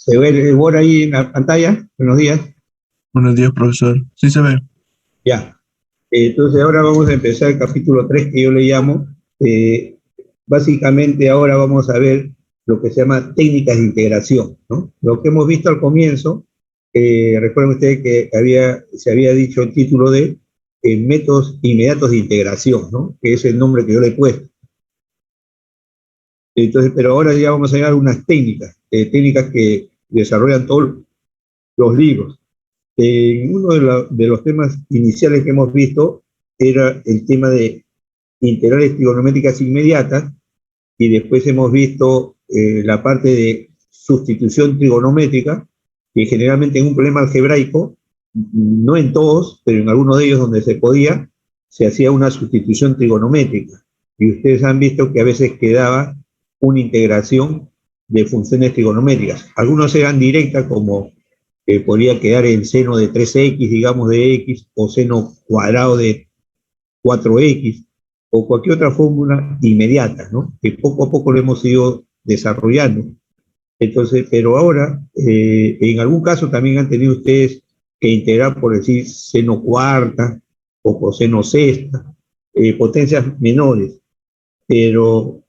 ¿Se ve el Word ahí en la pantalla? Buenos días. Buenos días, profesor. Sí se ve. Ya. Entonces ahora vamos a empezar el capítulo 3 que yo le llamo. Eh, Básicamente ahora vamos a ver lo que se llama técnicas de integración, ¿no? Lo que hemos visto al comienzo, recuerden ustedes que se había dicho el título de métodos inmediatos de integración, ¿no? Que es el nombre que yo le he puesto. Entonces, pero ahora ya vamos a llegar a unas técnicas que desarrollan todos los libros. Uno de los temas iniciales que hemos visto era el tema de integrales trigonométricas inmediatas, y después hemos visto la parte de sustitución trigonométrica, que generalmente en un problema algebraico, no en todos, pero en algunos de ellos donde se podía, se hacía una sustitución trigonométrica. Y ustedes han visto que a veces quedaba una integración de funciones trigonométricas. Algunos eran directas, como podría quedar el seno de 3x, digamos, de x, o seno cuadrado de 4x, o cualquier otra fórmula inmediata, ¿no? Que poco a poco lo hemos ido desarrollando. Entonces, pero ahora, en algún caso también han tenido ustedes que integrar, por decir, seno cuarta o coseno sexta, potencias menores, pero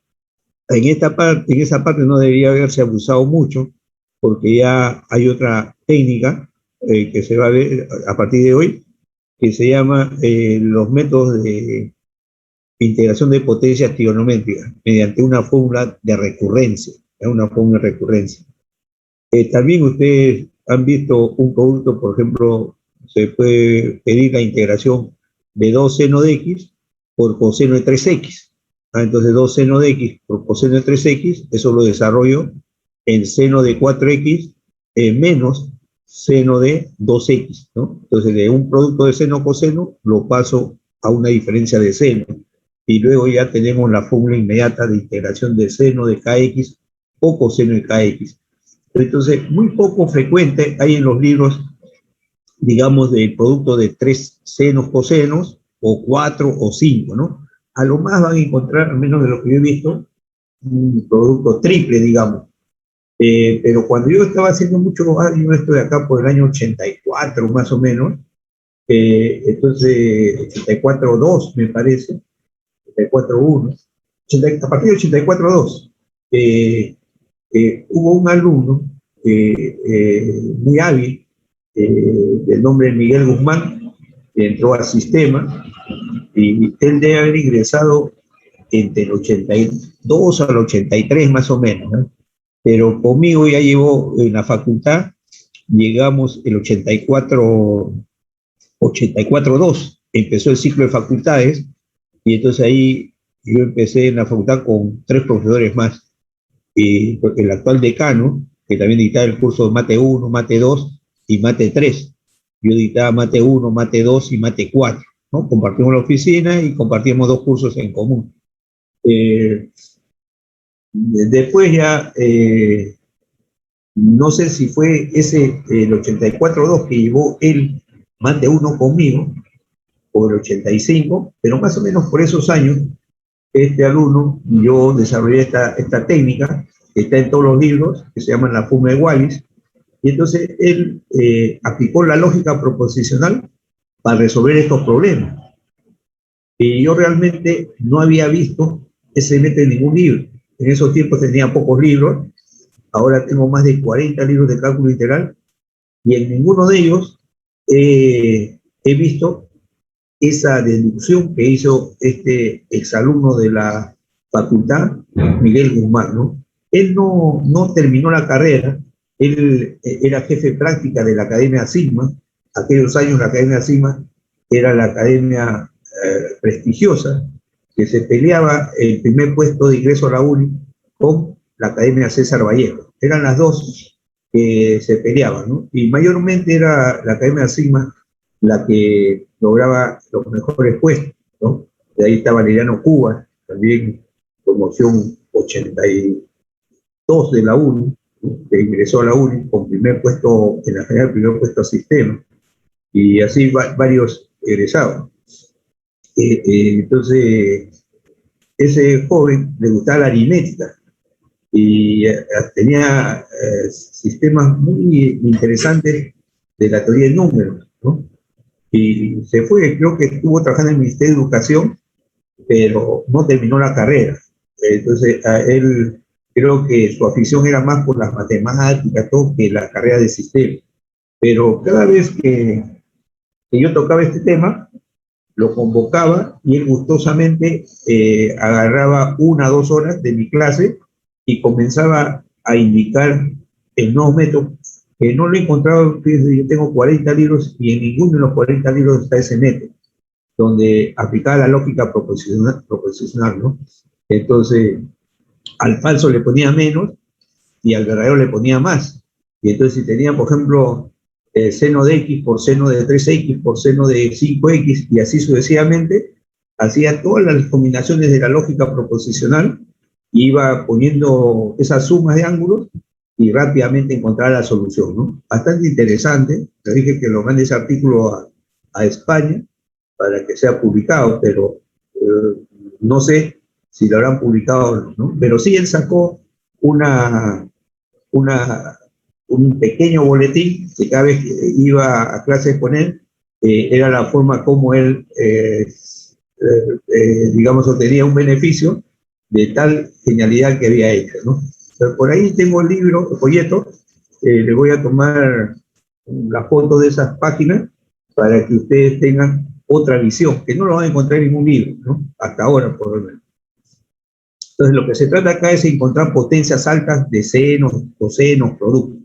en esa parte no debería haberse abusado mucho, porque ya hay otra técnica que se va a ver a partir de hoy, que se llama los métodos de integración de potencias trigonométricas mediante una fórmula de recurrencia, una fórmula de recurrencia. También ustedes han visto un producto, por ejemplo, se puede pedir la integración de 2 seno de x por coseno de 3x. Entonces 2 seno de x por coseno de 3x, eso lo desarrollo en seno de 4x menos seno de 2x, ¿no? Entonces de un producto de seno-coseno lo paso a una diferencia de seno. Y luego ya tenemos la fórmula inmediata de integración de seno de kx o coseno de kx. Entonces, muy poco frecuente hay en los libros, digamos, del producto de 3 senos cosenos, o 4 o 5, ¿no? A lo más van a encontrar, al menos de lo que yo he visto, un producto triple, digamos. Pero cuando yo estaba haciendo muchos años esto de acá, por el año 84 más o menos, entonces 84-2 me parece, 84-1, a partir de 84-2, hubo un alumno muy hábil, del nombre de Miguel Guzmán, que entró al sistema, y él debe haber ingresado entre el 82 al 83 más o menos, ¿no? Pero conmigo ya llevó en la facultad, llegamos el 84-2, empezó el ciclo de facultades, y entonces ahí yo empecé en la facultad con 3 profesores más, porque el actual decano, que también dictaba el curso de Mate 1, Mate 2 y Mate 3, yo dictaba Mate 1, Mate 2 y Mate 4, ¿no? Compartimos la oficina y compartimos 2 cursos en común. Después ya, no sé si fue el 84-2 que llevó él Mate 1 conmigo, o el 85, pero más o menos por esos años, este alumno, yo desarrollé esta técnica, que está en todos los libros, que se llama la fórmula de Wallis, y entonces él aplicó la lógica proposicional para resolver estos problemas. Y yo realmente no había visto ese método en ningún libro. En esos tiempos tenía pocos libros, ahora tengo más de 40 libros de cálculo integral, y en ninguno de ellos he visto esa deducción que hizo este exalumno de la facultad, Miguel Guzmán, ¿no? Él no terminó la carrera, él era jefe de práctica de la Academia Sigma. Aquellos años la Academia Sigma era la academia prestigiosa, que se peleaba el primer puesto de ingreso a la UNI con la Academia César Vallejo. Eran las dos que se peleaban, ¿no? Y mayormente era la Academia Sigma la que lograba los mejores puestos, ¿no? De ahí está Valeriano Cuba, también promoción 82 de la UNI, ¿no? Que ingresó a la UNI con primer puesto en la general, primer puesto a sistema, y así varios egresados. Entonces, ese joven le gustaba la aritmética, y tenía sistemas muy interesantes de la teoría de números, ¿no? Y se fue, creo que estuvo trabajando en el Ministerio de Educación, pero no terminó la carrera. Entonces, a él creo que su afición era más por las matemáticas, todo, que la carrera de sistema. Pero cada vez que yo tocaba este tema, lo convocaba y él gustosamente agarraba 1 o 2 horas de mi clase y comenzaba a indicar el nuevo método, que no lo he encontrado. Fíjense, yo tengo 40 libros y en ninguno de los 40 libros está ese método, donde aplicaba la lógica proposicional, ¿no? Entonces, al falso le ponía menos y al verdadero le ponía más. Y entonces si tenía, por ejemplo, seno de x por seno de 3x por seno de 5x y así sucesivamente, hacía todas las combinaciones de la lógica proposicional y iba poniendo esas sumas de ángulos y rápidamente encontraba la solución, ¿no? Bastante interesante. Le dije que lo mande ese artículo a España para que sea publicado, pero no sé si lo habrán publicado o no, ¿no? Pero sí él sacó una, un pequeño boletín que cada vez que iba a clases con él, era la forma como él, digamos, obtenía un beneficio de tal genialidad que había hecho, ¿no? Pero por ahí tengo el libro, el folleto, le voy a tomar la foto de esas páginas para que ustedes tengan otra visión, que no lo van a encontrar en ningún libro, ¿no? Hasta ahora, por lo menos. Entonces, lo que se trata acá es encontrar potencias altas de senos, cosenos, productos.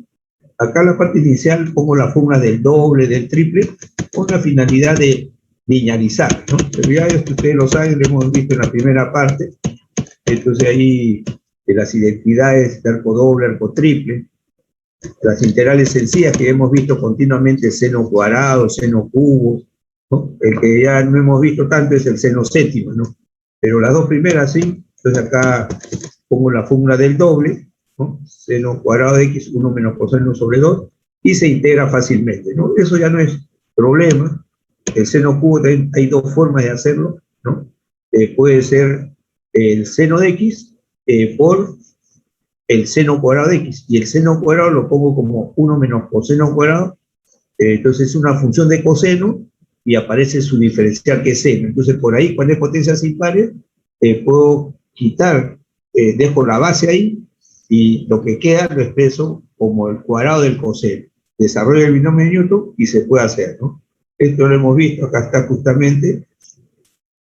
Acá en la parte inicial pongo la fórmula del doble, del triple, con la finalidad de linealizar, ¿no? Pero ya esto ustedes lo saben, lo hemos visto en la primera parte. Entonces ahí de las identidades de arco doble, arco triple, las integrales sencillas que hemos visto continuamente, seno cuadrado, seno cubo, ¿no? El que ya no hemos visto tanto es el seno séptimo, ¿no? Pero las dos primeras sí. Entonces acá pongo la fórmula del doble, ¿no? Seno cuadrado de x, 1 menos coseno sobre 2, y se integra fácilmente, ¿no? Eso ya no es problema. El seno cubo también hay dos formas de hacerlo, ¿no? Puede ser el seno de x por el seno cuadrado de x, y el seno cuadrado lo pongo como 1 menos coseno cuadrado, entonces es una función de coseno, y aparece su diferencial que es seno. Entonces por ahí, cuando hay potencias impares, puedo quitar, dejo la base ahí, y lo que queda lo expreso como el cuadrado del coseno. Desarrollo el binomio de Newton y se puede hacer, ¿no? Esto lo hemos visto, acá está justamente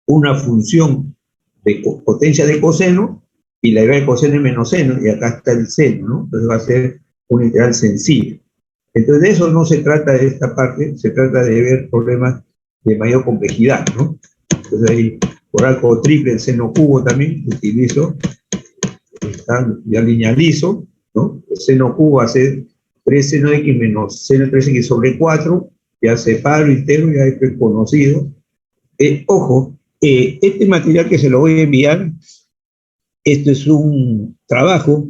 una función de potencia de coseno, y la idea de coseno es menos seno, y acá está el seno, ¿no? Entonces va a ser una integral sencilla. Entonces de eso no se trata de esta parte, se trata de ver problemas de mayor complejidad, ¿no? Entonces ahí, por arco triple, el seno cubo también utilizo, ya linealizo, ¿no? El seno cubo hace 3 seno de x menos seno de 3x sobre 4, ya separo, integro, ya esto es conocido. Ojo, este material que se lo voy a enviar, esto es un trabajo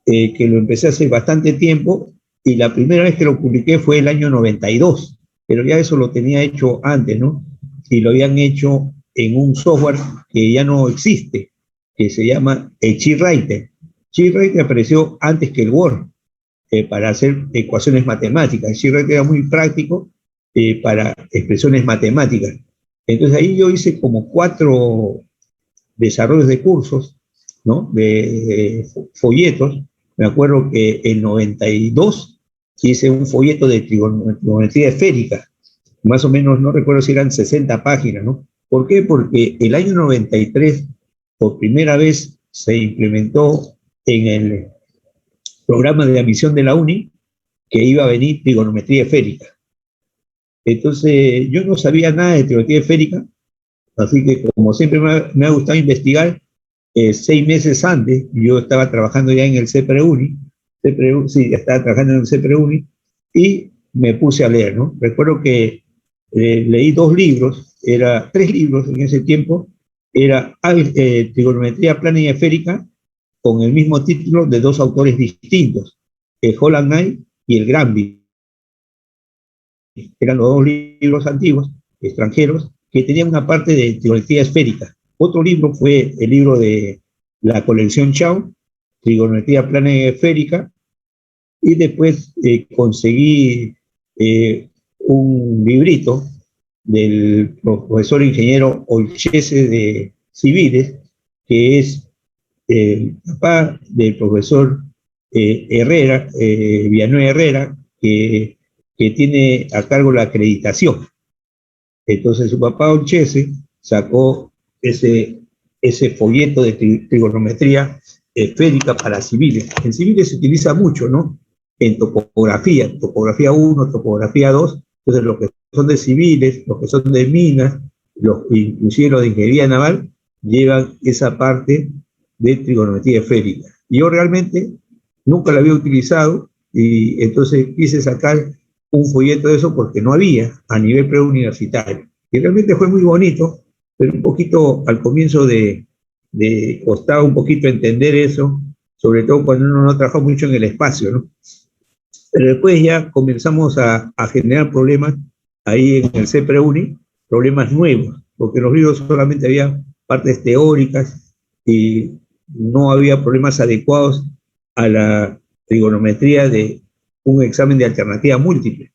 que lo empecé hace bastante tiempo, y la primera vez que lo publiqué fue el año 92, pero ya eso lo tenía hecho antes, ¿no? Y lo habían hecho en un software que ya no existe, que se llama CheatWriter. CheatWriter apareció antes que el Word, para hacer ecuaciones matemáticas. CheatWriter era muy práctico para expresiones matemáticas. Entonces ahí yo hice como 4 desarrollos de cursos, ¿no? De folletos. Me acuerdo que en 92 hice un folleto de trigonometría esférica, más o menos, no recuerdo si eran 60 páginas, ¿no? ¿Por qué? Porque el año 93, por primera vez, se implementó en el programa de admisión de la UNI que iba a venir trigonometría esférica. Entonces, yo no sabía nada de trigonometría esférica, así que como siempre me ha gustado investigar, 6 meses antes, yo estaba trabajando ya en el CEPREUNI, sí, estaba trabajando en el CEPREUNI, y me puse a leer, ¿no? Recuerdo que leí 2 libros, 3 libros en ese tiempo, era Trigonometría plana y esférica, con el mismo título de 2 autores distintos, Holland Knight y el Granby. Eran los 2 libros antiguos, extranjeros, que tenían una parte de trigonometría esférica. Otro libro fue el libro de la colección Chao, trigonometría plana y esférica, y después conseguí un librito del profesor ingeniero Olchese de Civiles, que es el papá del profesor Herrera, Villanueva Herrera, que tiene a cargo la acreditación. Entonces su papá Olchese sacó ese folleto de trigonometría esférica para civiles. En civiles se utiliza mucho, ¿no? En topografía 1, topografía 2, entonces los que son de civiles, los que son de minas, inclusive los de ingeniería naval, llevan esa parte de trigonometría esférica. Y yo realmente nunca la había utilizado y entonces quise sacar un folleto de eso porque no había a nivel preuniversitario. Y realmente fue muy bonito, pero un poquito al comienzo costaba un poquito entender eso, sobre todo cuando uno no trabajó mucho en el espacio, ¿no? Pero después ya comenzamos a generar problemas ahí en el CPRUNI, problemas nuevos, porque en los libros solamente había partes teóricas y no había problemas adecuados a la trigonometría de un examen de alternativa múltiple.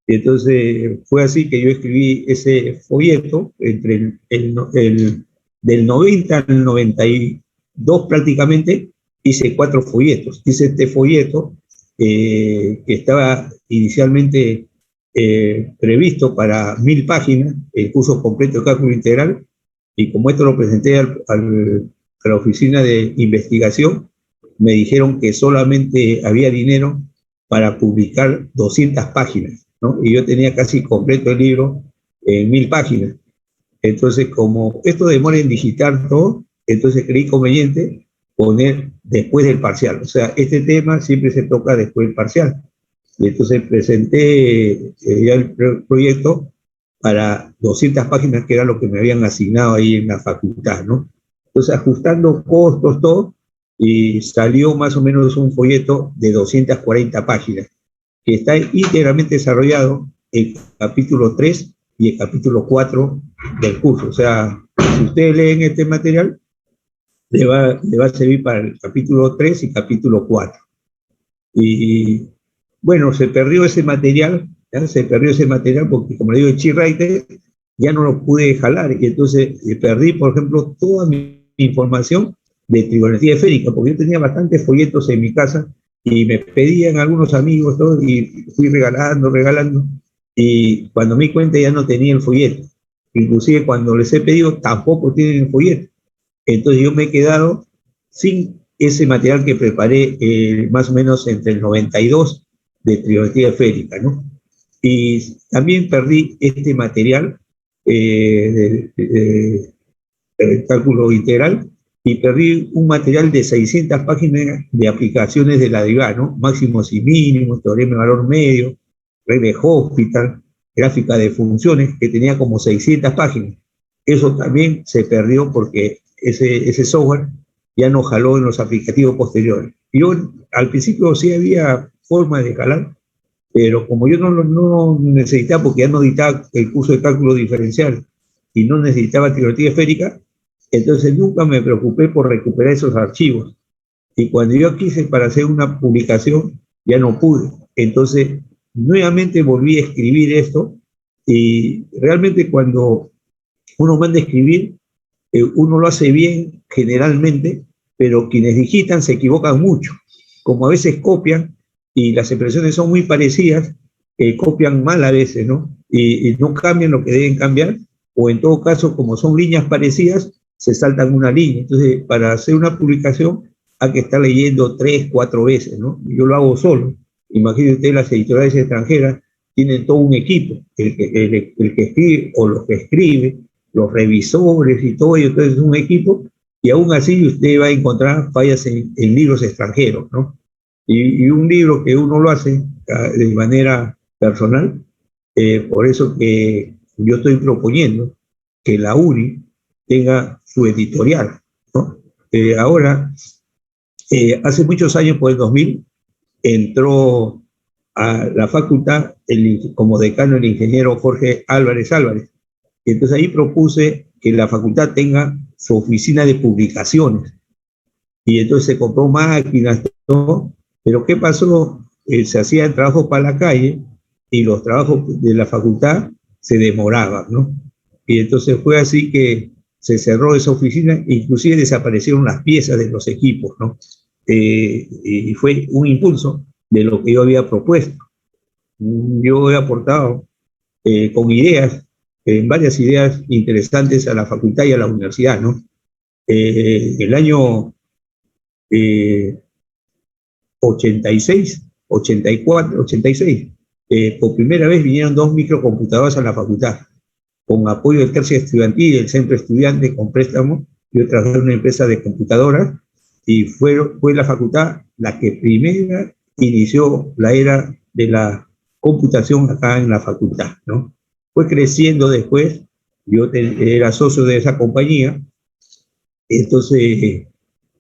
Entonces fue así que yo escribí ese folleto entre del 90 al 92 prácticamente, hice 4 folletos. Hice este folleto que estaba inicialmente previsto para 1000 páginas, el curso completo de cálculo integral, y como esto lo presenté a la oficina de investigación, me dijeron que solamente había dinero para publicar 200 páginas, ¿no? Y yo tenía casi completo el libro en 1000 páginas. Entonces, como esto demora en digitar todo, entonces creí conveniente poner después del parcial. O sea, este tema siempre se toca después del parcial. Y entonces presenté ya el proyecto para 200 páginas, que era lo que me habían asignado ahí en la facultad, ¿no? Entonces, ajustando costos, todo, y salió más o menos un folleto de 240 páginas, que está íntegramente desarrollado el capítulo 3 y el capítulo 4 del curso. O sea, si ustedes leen este material, le va a servir para el capítulo 3 y capítulo 4. Y bueno, se perdió ese material, ¿ya? Se perdió ese material porque, como le digo, el Chirraite ya no lo pude jalar, y entonces perdí, por ejemplo, toda mi información de trigonometría esférica, porque yo tenía bastantes folletos en mi casa y me pedían algunos amigos, todo, y fui regalando, y cuando me di cuenta ya no tenía el folleto. Inclusive cuando les he pedido tampoco tienen el folleto. Entonces yo me he quedado sin ese material que preparé más o menos entre el 92 de trigonometría esférica, ¿no? Y también perdí este material del cálculo integral, y perdí un material de 600 páginas de aplicaciones de la derivada, ¿no? Máximos y mínimos, teorema de valor medio, regla de Hospital, gráfica de funciones, que tenía como 600 páginas. Eso también se perdió porque ese software ya no jaló en los aplicativos posteriores. Yo al principio sí había forma de jalar, pero como yo no necesitaba, porque ya no dictaba el curso de cálculo diferencial y no necesitaba trigonometría esférica, entonces nunca me preocupé por recuperar esos archivos. Y cuando yo quise para hacer una publicación, ya no pude. Entonces, nuevamente volví a escribir esto, y realmente cuando uno manda a escribir, uno lo hace bien generalmente, pero quienes digitan se equivocan mucho. Como a veces copian y las expresiones son muy parecidas, copian mal a veces, ¿no? Y no cambian lo que deben cambiar, o en todo caso, como son líneas parecidas, se saltan una línea. Entonces, para hacer una publicación hay que estar leyendo 3, 4 veces, ¿no? Yo lo hago solo. Imagínense usted, las editoriales extranjeras tienen todo un equipo, el que escribe o los que escribe, los revisores y todo ello, entonces es un equipo, y aún así usted va a encontrar fallas en libros extranjeros, ¿no? Y un libro que uno lo hace de manera personal, por eso que yo estoy proponiendo que la UNI tenga su editorial, ¿no? Ahora, hace muchos años, por el 2000, entró a la facultad como decano el ingeniero Jorge Álvarez Álvarez. Y entonces ahí propuse que la facultad tenga su oficina de publicaciones. y entonces se compró máquinas, todo, pero ¿qué pasó? Se hacía el trabajo para la calle y los trabajos de la facultad se demoraban, ¿no? Y entonces fue así que se cerró esa oficina, inclusive desaparecieron las piezas de los equipos, ¿no? Y fue un impulso de lo que yo había propuesto. Yo he aportado con ideas, varias ideas interesantes a la facultad y a la universidad, ¿no? El año 86, 84, 86, por primera vez vinieron 2 microcomputadoras a la facultad, con apoyo del tercio estudiantil y del centro estudiante con préstamo. Yo trabajé en una empresa de computadoras y fue la facultad la que primera inició la era de la computación acá en la facultad, ¿no? Fue creciendo después, yo era socio de esa compañía, entonces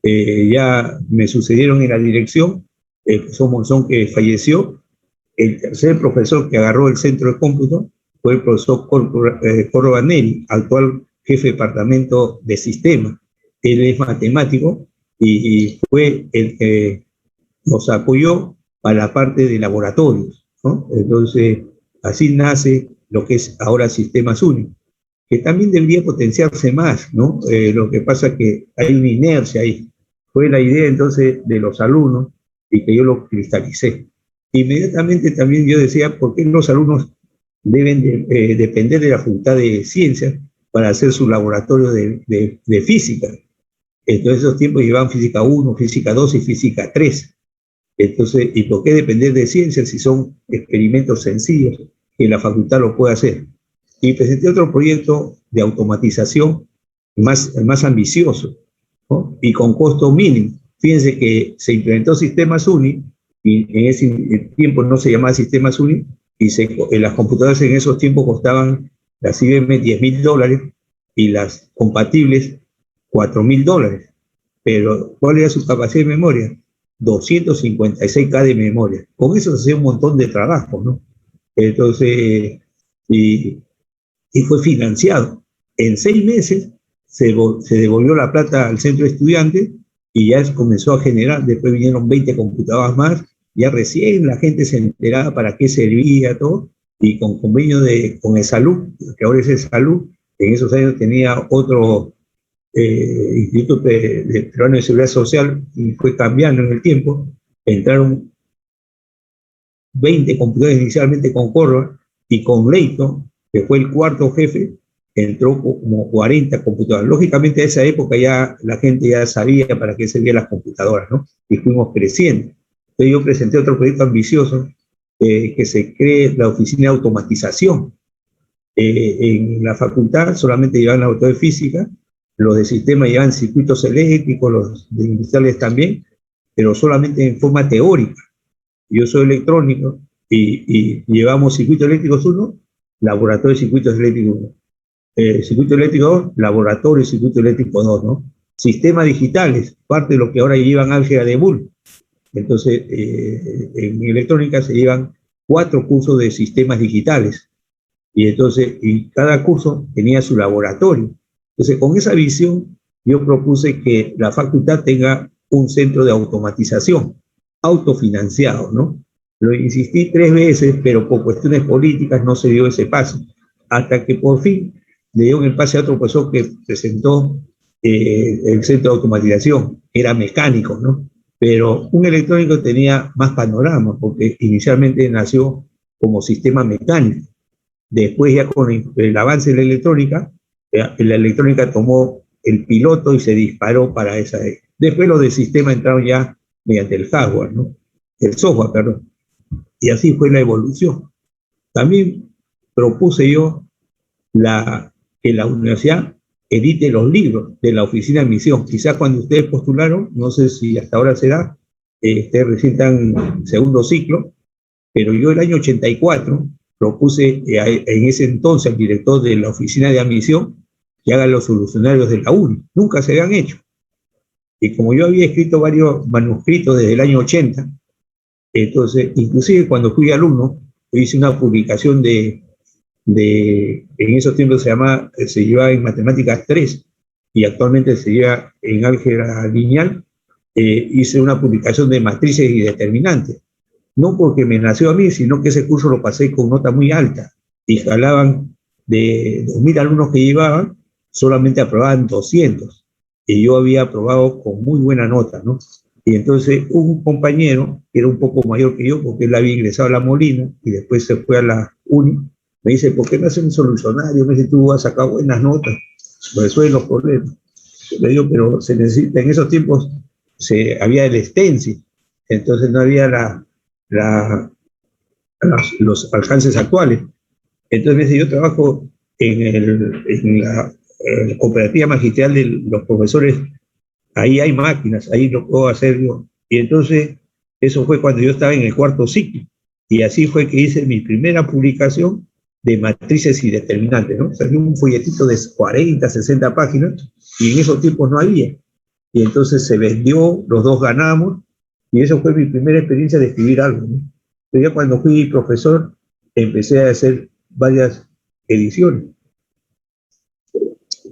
ya me sucedieron en la dirección, el profesor Monzón, que falleció. El tercer profesor que agarró el centro de cómputo fue el profesor Córdoba Neri, actual jefe de departamento de sistemas. Él es matemático y fue el que nos apoyó para la parte de laboratorios, ¿no? Entonces, así nace lo que es ahora Sistemas Únicos, que también debería potenciarse más, ¿no? Lo que pasa es que hay una inercia ahí. Fue la idea entonces de los alumnos y que yo lo cristalicé. Inmediatamente también yo decía, ¿por qué los alumnos deben depender de la Facultad de Ciencias para hacer su laboratorio de física? Entonces, esos tiempos llevaban física 1, física 2 y física 3. Entonces, ¿y por qué depender de ciencias si son experimentos sencillos que la facultad lo puede hacer? Y presenté otro proyecto de automatización más ambicioso, ¿no? Y con costo mínimo. Fíjense que se implementó Sistemas Uni, y en ese tiempo no se llamaba Sistemas Uni, y las computadoras en esos tiempos costaban las IBM $10.000 y las compatibles $4.000. Pero ¿cuál era su capacidad de memoria? 256K de memoria. Con eso se hacía un montón de trabajo, ¿no? Entonces, y fue financiado. En 6 meses se devolvió la plata al centro de estudiantes y ya comenzó a generar. Después vinieron 20 computadoras más, ya recién la gente se enteraba para qué servía todo, y con convenio con el Salud, que ahora es el Salud, en esos años tenía otro Instituto Peruano de Seguridad Social y fue cambiando en el tiempo. Entraron 20 computadores inicialmente con Córdoba, y con Leito, que fue el cuarto jefe, entró como 40 computadoras. Lógicamente, a esa época ya la gente ya sabía para qué servían las computadoras, ¿no? Y fuimos creciendo. Entonces yo presenté otro proyecto ambicioso, que se cree la oficina de automatización. En la facultad solamente llevan laboratorio de física, los de sistema llevan circuitos eléctricos, los de industriales también, pero solamente en forma teórica. Yo soy electrónico y llevamos circuitos eléctricos 1, laboratorio de circuitos eléctricos 1. Circuito eléctrico 2, laboratorio de circuito eléctrico 2, ¿no? Sistemas digitales, parte de lo que ahora llevan álgebra de Boole. Entonces, en electrónica se llevan 4 cursos de sistemas digitales. Y entonces, y cada curso tenía su laboratorio. Entonces, con esa visión, yo propuse que la facultad tenga un centro de automatización, autofinanciado, ¿no? Lo insistí 3 veces, pero por cuestiones políticas no se dio ese paso. Hasta que por fin le dio el pase a otro profesor que presentó el centro de automatización. Era mecánico, ¿no? Pero un electrónico tenía más panorama, porque inicialmente nació como sistema mecánico. Después, ya con el avance de la electrónica tomó el piloto y se disparó para esa. Después los de sistema entraron ya mediante el hardware, ¿no? El software, perdón. Y así fue la evolución. También propuse yo que la universidad edite los libros de la oficina de admisión. Quizás cuando ustedes postularon, no sé si hasta ahora se da, ustedes recién están en segundo ciclo, pero yo el año 84 propuse en ese entonces al director de la oficina de admisión que haga los solucionarios de la UNI. Nunca se habían hecho. Y como yo había escrito varios manuscritos desde el año 80, entonces, inclusive cuando fui alumno, hice una publicación en esos tiempos se llevaba en matemáticas 3 y actualmente se lleva en álgebra lineal, hice una publicación de matrices y determinantes. No porque me nació a mí, sino que ese curso lo pasé con nota muy alta y jalaban de 2.000 alumnos que llevaban, solamente aprobaban 200 y yo había aprobado con muy buena nota, ¿no? Y entonces un compañero, que era un poco mayor que yo, porque él había ingresado a la Molina y después se fue a la Uni, me dice, ¿por qué no haces un solucionario? Me dice, tú has sacado buenas notas, resuelve los problemas. Yo le digo, pero se necesita, en esos tiempos había el stencil, entonces no había la, los alcances actuales. Entonces me dice, yo trabajo en la cooperativa magistral de los profesores, ahí hay máquinas, ahí lo puedo hacer yo. Y entonces, eso fue cuando yo estaba en el cuarto ciclo. Y así fue que hice mi primera publicación de matrices y determinantes, ¿no? Salió un folletito de 40, 60 páginas, y en esos tiempos no había. Y entonces se vendió, los dos ganamos, y eso fue mi primera experiencia de escribir algo, ¿no? Pero ya cuando fui profesor, empecé a hacer varias ediciones.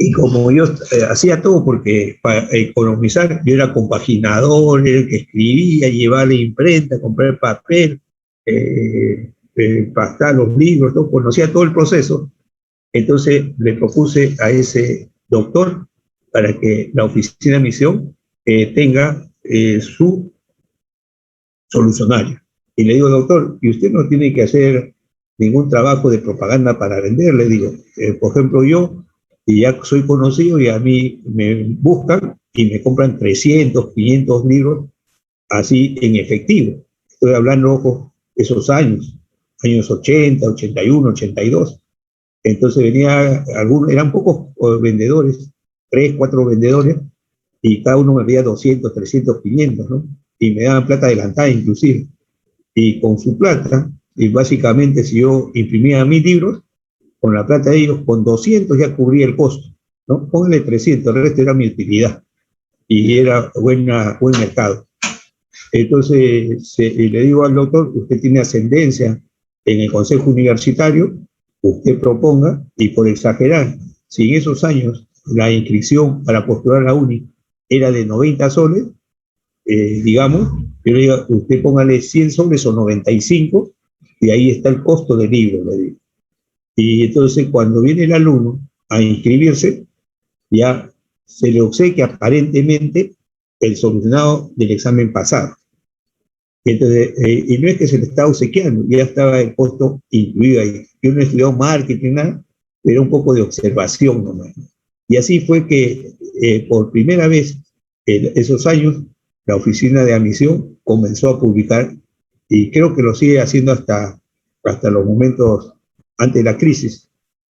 Y como yo hacía todo, porque para economizar, yo era compaginador, era el que escribía, llevaba la imprenta, comprar papel, pastar los libros, todo, conocía todo el proceso. Entonces le propuse a ese doctor para que la oficina de misión tenga su solucionario. Y le digo, doctor, y usted no tiene que hacer ningún trabajo de propaganda para vender, le digo. Por ejemplo, yo, y ya soy conocido y a mí me buscan y me compran 300, 500 libros así en efectivo. Estoy hablando, ojo, esos años 80, 81, 82. Entonces venía, algunos, eran pocos vendedores, 3, 4 vendedores, y cada uno me veía 200, 300, 500, ¿no? Y me daban plata adelantada inclusive. Y con su plata, y básicamente si yo imprimía 1.000 libros, con la plata de ellos, con 200 ya cubría el costo, ¿no? Póngale 300, el resto era mi utilidad. Y era buen mercado. Entonces le digo al doctor, usted tiene ascendencia en el consejo universitario, usted proponga, y por exagerar, si en esos años la inscripción para postular a la UNI era de 90 soles, digamos, yo le digo, usted póngale 100 soles o 95, y ahí está el costo del libro, le digo. Y entonces cuando viene el alumno a inscribirse, ya se le obsequia aparentemente el solucionado del examen pasado. Entonces, y no es que se le estaba obsequiando, ya estaba el costo incluido ahí. Yo no he estudiado marketing, nada, pero un poco de observación nomás. Y así fue que por primera vez en esos años la oficina de admisión comenzó a publicar, y creo que lo sigue haciendo hasta los momentos antes de la crisis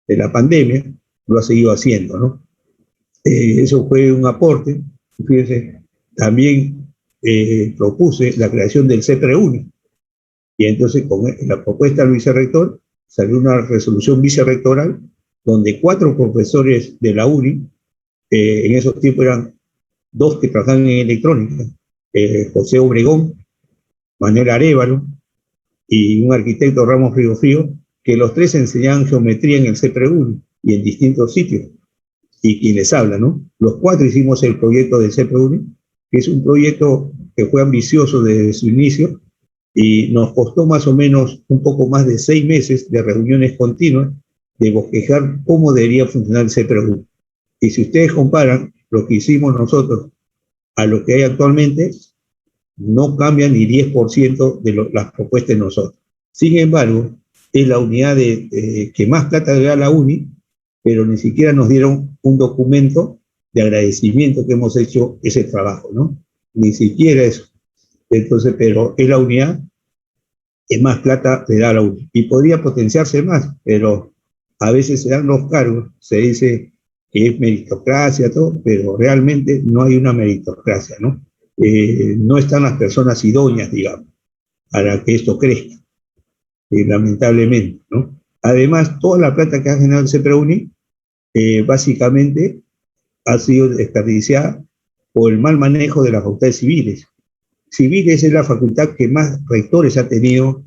de la pandemia, lo ha seguido haciendo, ¿no? Eso fue un aporte. Fíjense, también propuse la creación del CEPREUNI, y entonces con la propuesta del vicerrector salió una resolución vicerrectoral donde 4 profesores de la UNI, en esos tiempos eran 2 que trabajaban en electrónica, José Obregón, Manuel Arévalo y un arquitecto, Ramos Frío, que los 3 enseñaban geometría en el CEPREUNI y en distintos sitios, y quienes hablan, ¿no? Los 4 hicimos el proyecto del CEPREUNI, que es un proyecto que fue ambicioso desde su inicio y nos costó más o menos un poco más de 6 meses de reuniones continuas de bosquejar cómo debería funcionar el CEPREUNI. Y si ustedes comparan lo que hicimos nosotros a lo que hay actualmente, no cambia ni 10% de las propuestas de nosotros. Sin embargo, es la unidad que más plata le da a la UNI, pero ni siquiera nos dieron un documento de agradecimiento que hemos hecho ese trabajo, ¿no? Ni siquiera eso. Entonces, pero es la unidad que más plata le da a la UNI. Y podría potenciarse más, pero a veces se dan los cargos, se dice que es meritocracia, todo, pero realmente no hay una meritocracia, ¿no? No están las personas idóneas, digamos, para que esto crezca, lamentablemente, ¿no? Además, toda la plata que ha generado el CEPREUNI básicamente ha sido desperdiciada por el mal manejo de las facultades civiles. Civiles es la facultad que más rectores ha tenido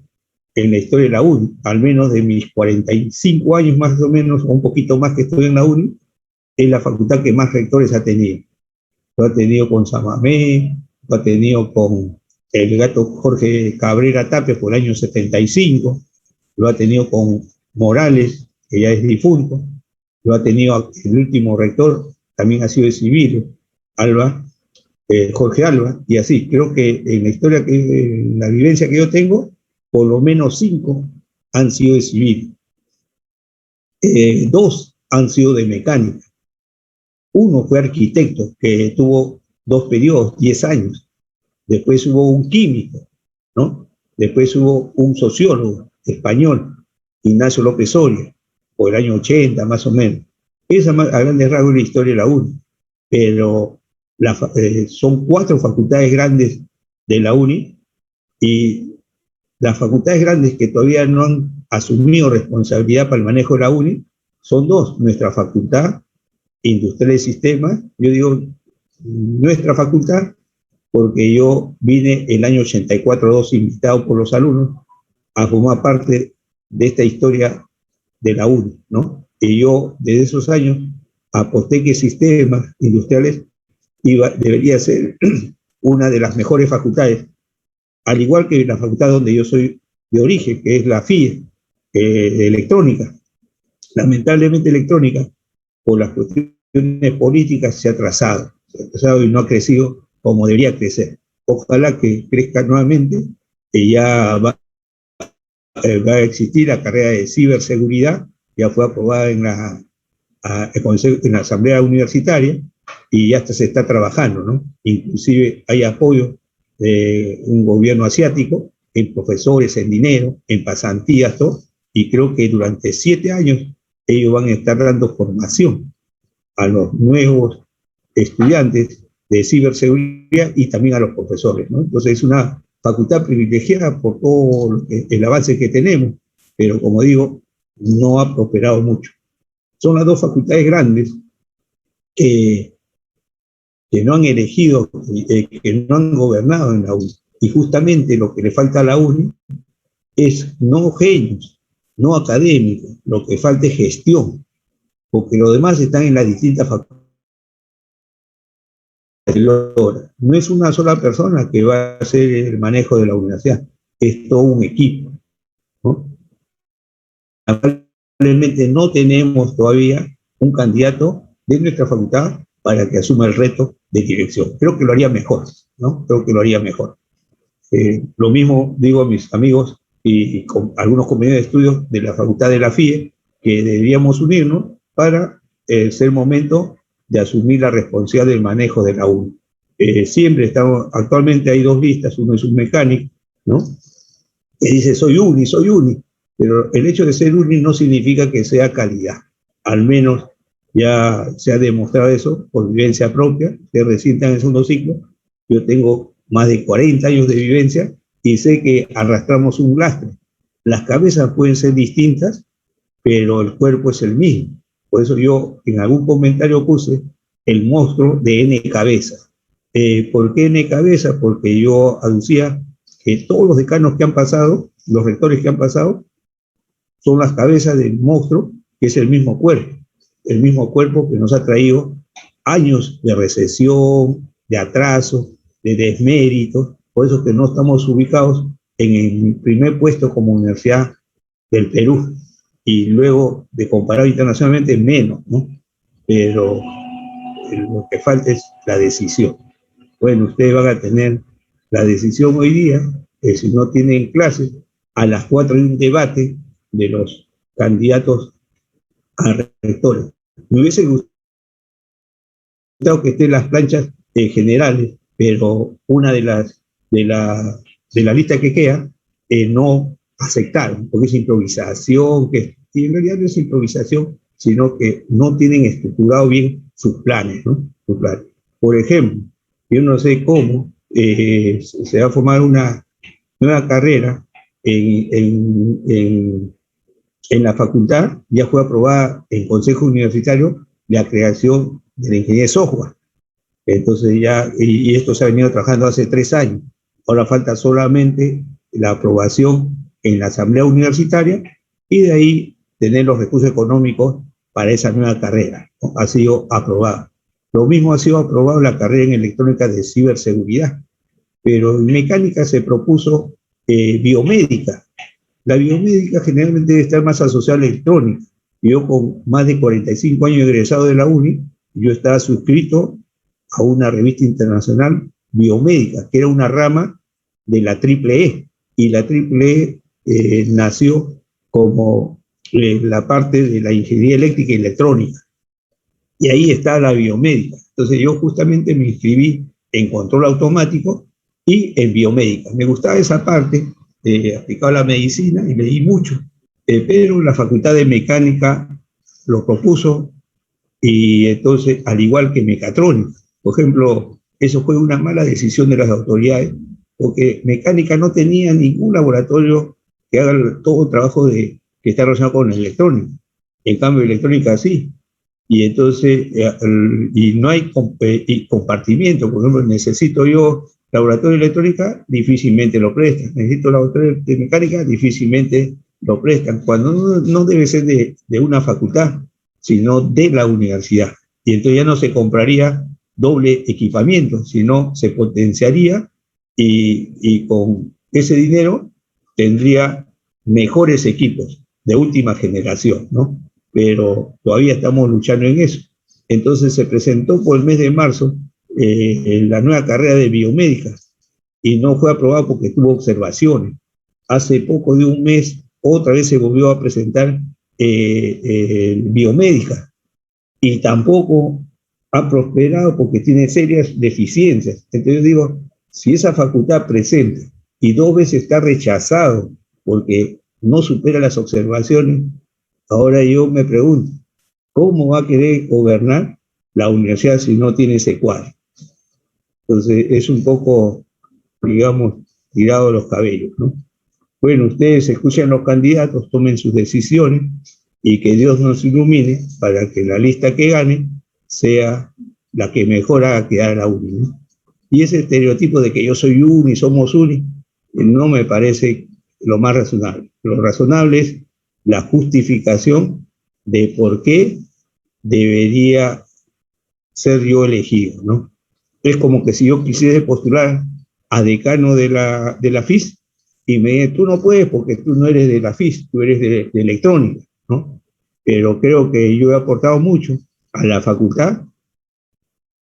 en la historia de la UNI, al menos de mis 45 años más o menos, o un poquito más que estoy en la UNI, es la facultad que más rectores ha tenido. Lo ha tenido con Samamé, lo ha tenido con el gato Jorge Cabrera Tapia por el año 75, lo ha tenido con Morales, que ya es difunto, lo ha tenido el último rector, también ha sido de civil, Alba, Jorge Alba, y así. Creo que en la historia, en la vivencia que yo tengo, por lo menos 5 han sido de civil. 2 han sido de mecánica. Uno fue arquitecto, que tuvo 2 periodos, 10 años. Después hubo un químico, ¿no? Después hubo un sociólogo español, Ignacio López Soria, por el año 80 más o menos. Esa a grandes rasgos es la historia de la UNI, pero son 4 facultades grandes de la UNI, y las facultades grandes que todavía no han asumido responsabilidad para el manejo de la UNI son 2, nuestra facultad Industrial de Sistemas, yo digo nuestra facultad porque yo vine el año 84-2 invitado por los alumnos a formar parte de esta historia de la UNI, ¿no? Y yo desde esos años aposté que sistemas industriales debería ser una de las mejores facultades, al igual que la facultad donde yo soy de origen, que es la FIE, de electrónica. Lamentablemente electrónica, por las cuestiones políticas, se ha atrasado y no ha crecido como debería crecer. Ojalá que crezca nuevamente, que ya va a existir la carrera de ciberseguridad, ya fue aprobada en la asamblea universitaria, y ya se está trabajando, ¿no? Inclusive hay apoyo de un gobierno asiático en profesores, en dinero, en pasantías, todo, y creo que durante 7 años ellos van a estar dando formación a los nuevos estudiantes de ciberseguridad y también a los profesores, ¿no? Entonces es una facultad privilegiada por todo el avance que tenemos, pero como digo, no ha prosperado mucho. Son las 2 facultades grandes que no han elegido, que no han gobernado en la UNI. Y justamente lo que le falta a la UNI es no genios, no académicos, lo que falta es gestión, porque los demás están en las distintas facultades. No es una sola persona que va a hacer el manejo de la universidad, es todo un equipo, ¿no? Lamentablemente no tenemos todavía un candidato de nuestra facultad para que asuma el reto de dirección. Creo que lo haría mejor, ¿no? Creo que lo haría mejor. Lo mismo digo a mis amigos y con algunos compañeros de estudios de la facultad de la FIE, que deberíamos unirnos para ser el momento de asumir la responsabilidad del manejo de la UNI. Actualmente hay 2 listas, uno es un mecánico, ¿no? Que dice soy UNI, pero el hecho de ser UNI no significa que sea calidad. Al menos ya se ha demostrado eso por vivencia propia, que recién está en el 2.º ciclo. Yo tengo más de 40 años de vivencia y sé que arrastramos un lastre. Las cabezas pueden ser distintas, pero el cuerpo es el mismo. Por eso yo en algún comentario puse el monstruo de N cabezas. ¿Por qué N cabezas? Porque yo aducía que todos los decanos que han pasado, los rectores que han pasado, son las cabezas del monstruo, que es el mismo cuerpo que nos ha traído años de recesión, de atraso, de desmérito. Por eso que no estamos ubicados en el primer puesto como Universidad del Perú, y luego de comparar internacionalmente menos, ¿no? Pero lo que falta es la decisión. Bueno, ustedes van a tener la decisión hoy día, si no tienen clases, a las 4 hay un debate de los candidatos a rectores. Me hubiese gustado que estén las planchas generales, pero una de la lista que queda no aceptaron, porque es improvisación, y en realidad no es improvisación, sino que no tienen estructurado bien sus planes, ¿no? Sus planes. Por ejemplo, yo no sé cómo se va a formar una nueva carrera en la facultad. Ya fue aprobada en Consejo Universitario la creación de la ingeniería de software. Entonces ya, y esto se ha venido trabajando hace 3 años. Ahora falta solamente la aprobación en la asamblea universitaria y de ahí tener los recursos económicos para esa nueva carrera, ¿no? Ha sido aprobada. Lo mismo ha sido aprobado la carrera en electrónica de ciberseguridad. pero en mecánica se propuso biomédica. La biomédica generalmente debe estar más asociada a la electrónica. Yo con más de 45 años egresado de la UNI, yo estaba suscrito a una revista internacional biomédica, que era una rama de la EEE, y la EEE nació como la parte de la ingeniería eléctrica y electrónica, y ahí está la biomédica. Entonces yo justamente me inscribí en control automático y en biomédica. Me gustaba esa parte, aplicaba la medicina y leí mucho, pero la Facultad de Mecánica lo propuso, y entonces, al igual que mecatrónica, por ejemplo, eso fue una mala decisión de las autoridades, porque mecánica no tenía ningún laboratorio que haga todo el trabajo que está relacionado con electrónica. En cambio, electrónica sí. Y entonces, y no hay compartimiento. Por ejemplo, necesito yo laboratorio de electrónica, difícilmente lo prestan. Necesito laboratorio de mecánica, difícilmente lo prestan. Cuando no debe ser de una facultad, sino de la universidad. Y entonces ya no se compraría doble equipamiento, sino se potenciaría, y con ese dinero tendría mejores equipos de última generación, ¿no? Pero todavía estamos luchando en eso. Entonces se presentó por el mes de marzo la nueva carrera de biomédica, y no fue aprobado porque tuvo observaciones. Hace poco de un mes, otra vez se volvió a presentar biomédica, y tampoco ha prosperado porque tiene serias deficiencias. Entonces yo digo, si esa facultad presenta y 2 veces está rechazado porque no supera las observaciones, ahora yo me pregunto, ¿cómo va a querer gobernar la universidad si no tiene ese cuadro? Entonces es un poco, digamos, tirado de los cabellos, ¿no? Bueno, ustedes escuchan los candidatos, tomen sus decisiones, y que Dios nos ilumine para que la lista que gane sea la que mejor haga quedar a la UNI, ¿no? Y ese estereotipo de que yo soy UNI, somos UNI, no me parece lo más razonable. Lo razonable es la justificación de por qué debería ser yo elegido, ¿no? Es como que si yo quisiera postular a decano de la FIS, y me dice, tú no puedes porque tú no eres de la FIS, tú eres de electrónica, ¿no? Pero creo que yo he aportado mucho a la facultad,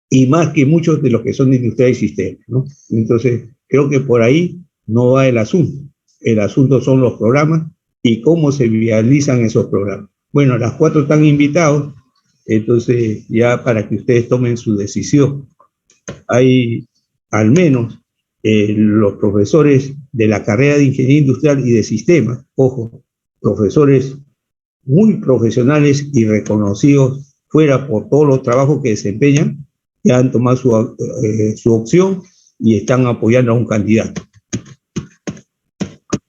y más que muchos de los que son de industria y sistemas, ¿no? Entonces, creo que por ahí no va el asunto. El asunto son los programas y cómo se realizan esos programas. Bueno, las 4 están invitados, entonces ya para que ustedes tomen su decisión. Hay al menos los profesores de la carrera de Ingeniería Industrial y de Sistemas, ojo, profesores muy profesionales y reconocidos fuera por todos los trabajos que desempeñan, ya han tomado su opción y están apoyando a un candidato.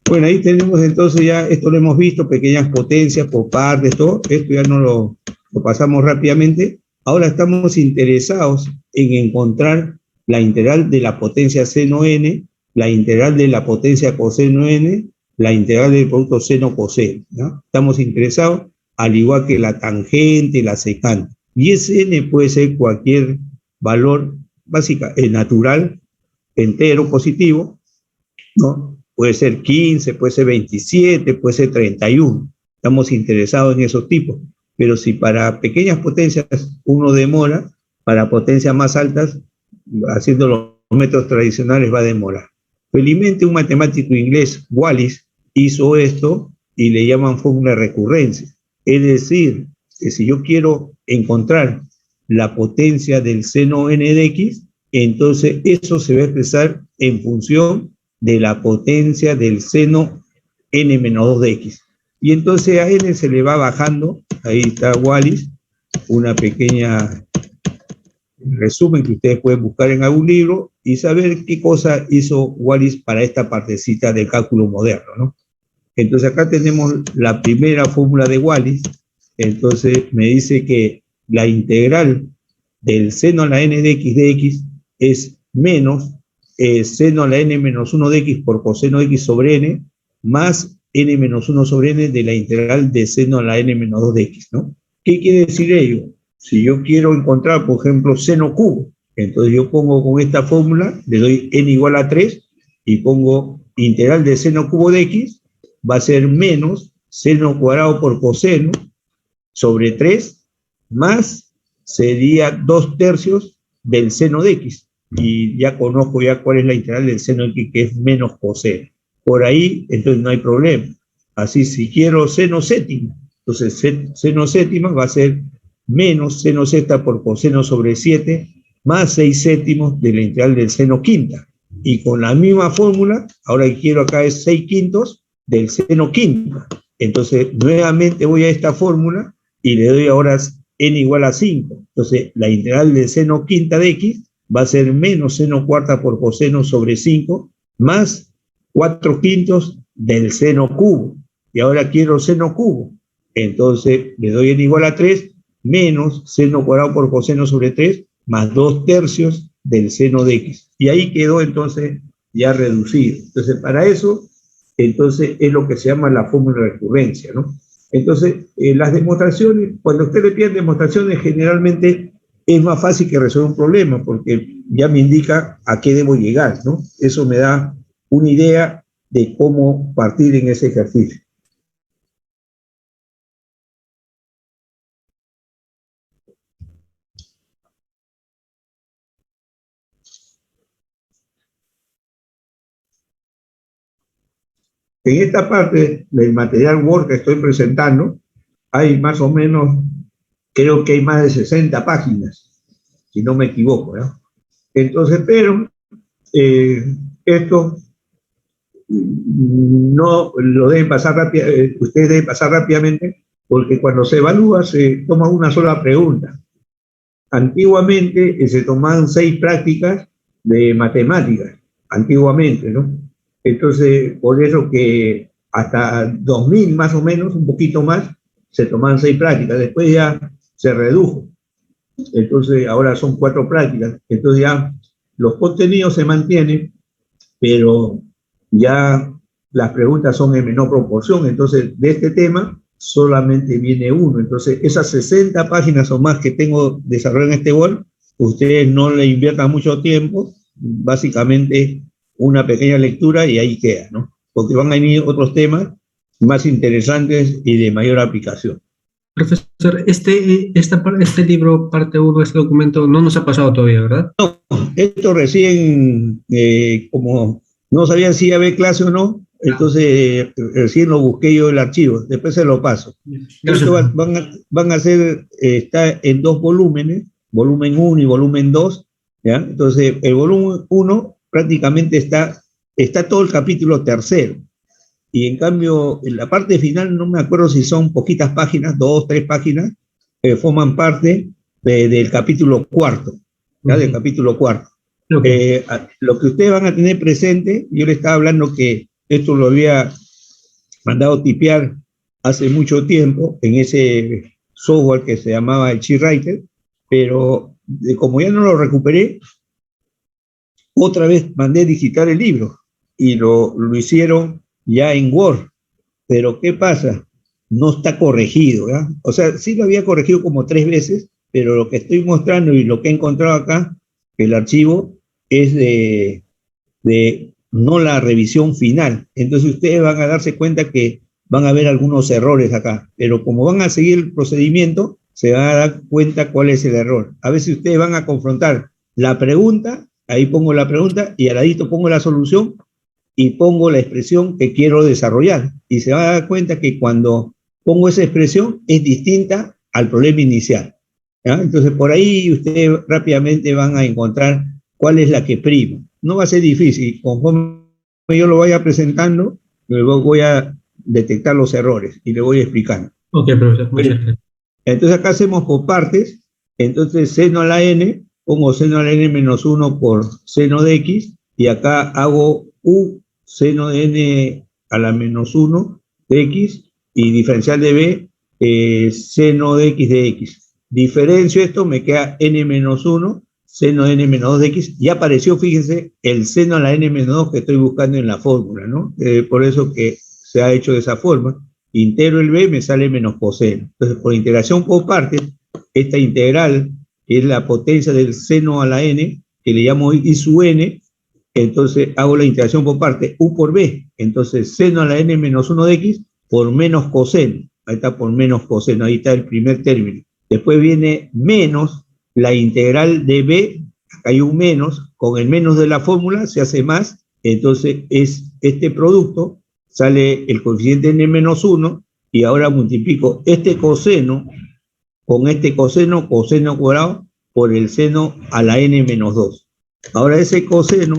Bueno, ahí tenemos entonces ya, esto lo hemos visto, pequeñas potencias por partes, todo, esto ya no lo pasamos rápidamente. Ahora estamos interesados en encontrar la integral de la potencia seno n, la integral de la potencia coseno n, la integral del producto seno-coseno, ¿no? Estamos interesados, al igual que la tangente, la secante. Y ese n puede ser cualquier valor básica, natural, entero, positivo, ¿no? Puede ser 15, puede ser 27, puede ser 31. Estamos interesados en esos tipos. Pero si para pequeñas potencias uno demora, para potencias más altas, haciendo los métodos tradicionales va a demorar. Felizmente un matemático inglés, Wallis, hizo esto y le llaman fórmula de recurrencia. Es decir, que si yo quiero encontrar la potencia del seno n de x, entonces eso se va a expresar en función de la potencia del seno n menos 2 de x. Y entonces a n se le va bajando, ahí está Wallis, una pequeña resumen que ustedes pueden buscar en algún libro y saber qué cosa hizo Wallis para esta partecita del cálculo moderno, ¿no? Entonces acá tenemos la primera fórmula de Wallis. Entonces me dice que la integral del seno a la n de x es menos seno a la n menos 1 de x por coseno de x sobre n, más n menos 1 sobre n de la integral de seno a la n menos 2 de x, ¿no? ¿Qué quiere decir ello? Si yo quiero encontrar, por ejemplo, seno cubo, Entonces yo pongo con esta fórmula, le doy n igual a 3 y pongo integral de seno cubo de x, va a ser menos seno cuadrado por coseno sobre 3, más sería 2/3 del seno de x. Y ya conozco ya cuál es la integral del seno de x, que es menos coseno. Por ahí, entonces no hay problema. Así, si quiero seno séptima, entonces seno séptima va a ser menos seno sexta por coseno sobre 7, más 6 séptimos de la integral del seno quinta. Y con la misma fórmula, ahora quiero acá es 6 quintos del seno quinta. Entonces, nuevamente voy a esta fórmula y le doy ahora n igual a 5. Entonces, la integral del seno quinta de x va a ser menos seno cuarta por coseno sobre 5, más 4 quintos del seno cubo. Y ahora quiero seno cubo. Entonces, le doy n igual a 3, menos seno cuadrado por coseno sobre 3, más 2/3 del seno de x. Y ahí quedó entonces ya reducido. Entonces, para eso, entonces es lo que se llama la fórmula de recurrencia, ¿no? Entonces, las demostraciones, cuando usted le pide demostraciones, generalmente es más fácil que resolver un problema, porque ya me indica a qué debo llegar, ¿no? Eso me da una idea de cómo partir en ese ejercicio. En esta parte del material Word que estoy presentando, hay más o menos, creo que hay más de 60 páginas, si no me equivoco, ¿no? Entonces, pero esto no lo deben pasar rápidamente, ustedes deben pasar rápidamente, porque cuando se evalúa se toma una sola pregunta. Antiguamente se tomaban 6 prácticas de matemáticas, antiguamente, ¿no? Entonces, por eso que hasta 2000 más o menos, un poquito más, se tomaban 6 prácticas, después ya se redujo. Entonces, ahora son 4 prácticas, entonces ya los contenidos se mantienen, pero ya las preguntas son en menor proporción, entonces de este tema solamente viene uno. Entonces, esas 60 páginas o más que tengo desarrollado en este Word, ustedes no le inviertan mucho tiempo, básicamente una pequeña lectura y ahí queda, ¿no? Porque van a venir otros temas más interesantes y de mayor aplicación. Profesor, este libro, parte 1, este documento, no nos ha pasado todavía, ¿verdad? No, esto recién, como no sabían si iba a haber clase o no, entonces recién lo busqué yo el archivo, después se lo paso. Esto van a ser, está en 2 volúmenes, volumen 1 y volumen 2, ¿ya? Entonces el volumen 1 prácticamente está todo el capítulo tercero, y en cambio en la parte final no me acuerdo si son poquitas páginas, 2, 3 páginas, forman parte del capítulo cuarto, ¿ya? Del capítulo cuarto. Okay. Lo que ustedes van a tener presente, yo les estaba hablando que esto lo había mandado tipear hace mucho tiempo en ese software que se llamaba el CheatWriter, pero como ya no lo recuperé, otra vez mandé digitar el libro y lo hicieron ya en Word. Pero ¿qué pasa? No está corregido, ¿ya? O sea, sí lo había corregido como 3 veces, pero lo que estoy mostrando y lo que he encontrado acá, el archivo, es de no la revisión final. Entonces ustedes van a darse cuenta que van a haber algunos errores acá, pero como van a seguir el procedimiento, se van a dar cuenta cuál es el error. A veces ustedes van a confrontar la pregunta, ahí pongo la pregunta y al ladito pongo la solución y pongo la expresión que quiero desarrollar. Y se van a dar cuenta que cuando pongo esa expresión es distinta al problema inicial, ¿ya? Entonces por ahí ustedes rápidamente van a encontrar cuál es la que prima. No va a ser difícil, conforme yo lo vaya presentando, luego voy a detectar los errores y le voy explicando. Ok, profesor, muchas gracias. Entonces acá hacemos por partes, entonces seno a la n, pongo seno a la n menos 1 por seno de x, y acá hago u seno de n a la menos 1 de x, y diferencial de b, seno de x. Diferencio esto, me queda n menos 1, seno de n menos 2 de x, y apareció, fíjense, el seno a la n menos 2 que estoy buscando en la fórmula, ¿no? Por eso que se ha hecho de esa forma. Integro el b, me sale menos coseno. Entonces, por integración por partes, esta integral que es la potencia del seno a la n, que le llamo I sub n. Entonces hago la integración por parte, u por b. Entonces seno a la n menos 1 de x por menos coseno. Ahí está, por menos coseno, ahí está el primer término. Después viene menos la integral de b, acá hay un menos, con el menos de la fórmula se hace más, entonces es este producto, sale el coeficiente n menos 1, y ahora multiplico este coseno con este coseno, coseno cuadrado, por el seno a la n menos 2. Ahora ese coseno,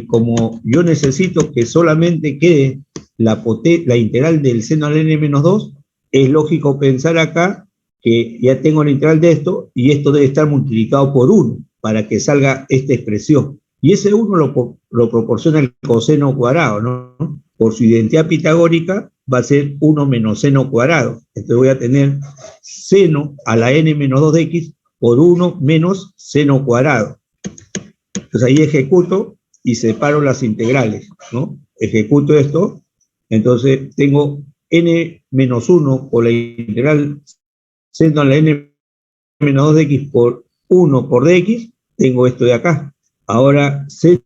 como yo necesito que solamente quede la integral del seno a la n menos 2, es lógico pensar acá que ya tengo la integral de esto, y esto debe estar multiplicado por 1, para que salga esta expresión. Y ese 1 lo proporciona el coseno cuadrado, ¿no? Por su identidad pitagórica va a ser 1 menos seno cuadrado. Entonces voy a tener seno a la n menos 2 de x por 1 menos seno cuadrado. Entonces ahí ejecuto y separo las integrales, ¿no? Ejecuto esto, entonces tengo n menos 1 por la integral seno a la n menos 2 de x por 1 por dx, tengo esto de acá. Ahora seno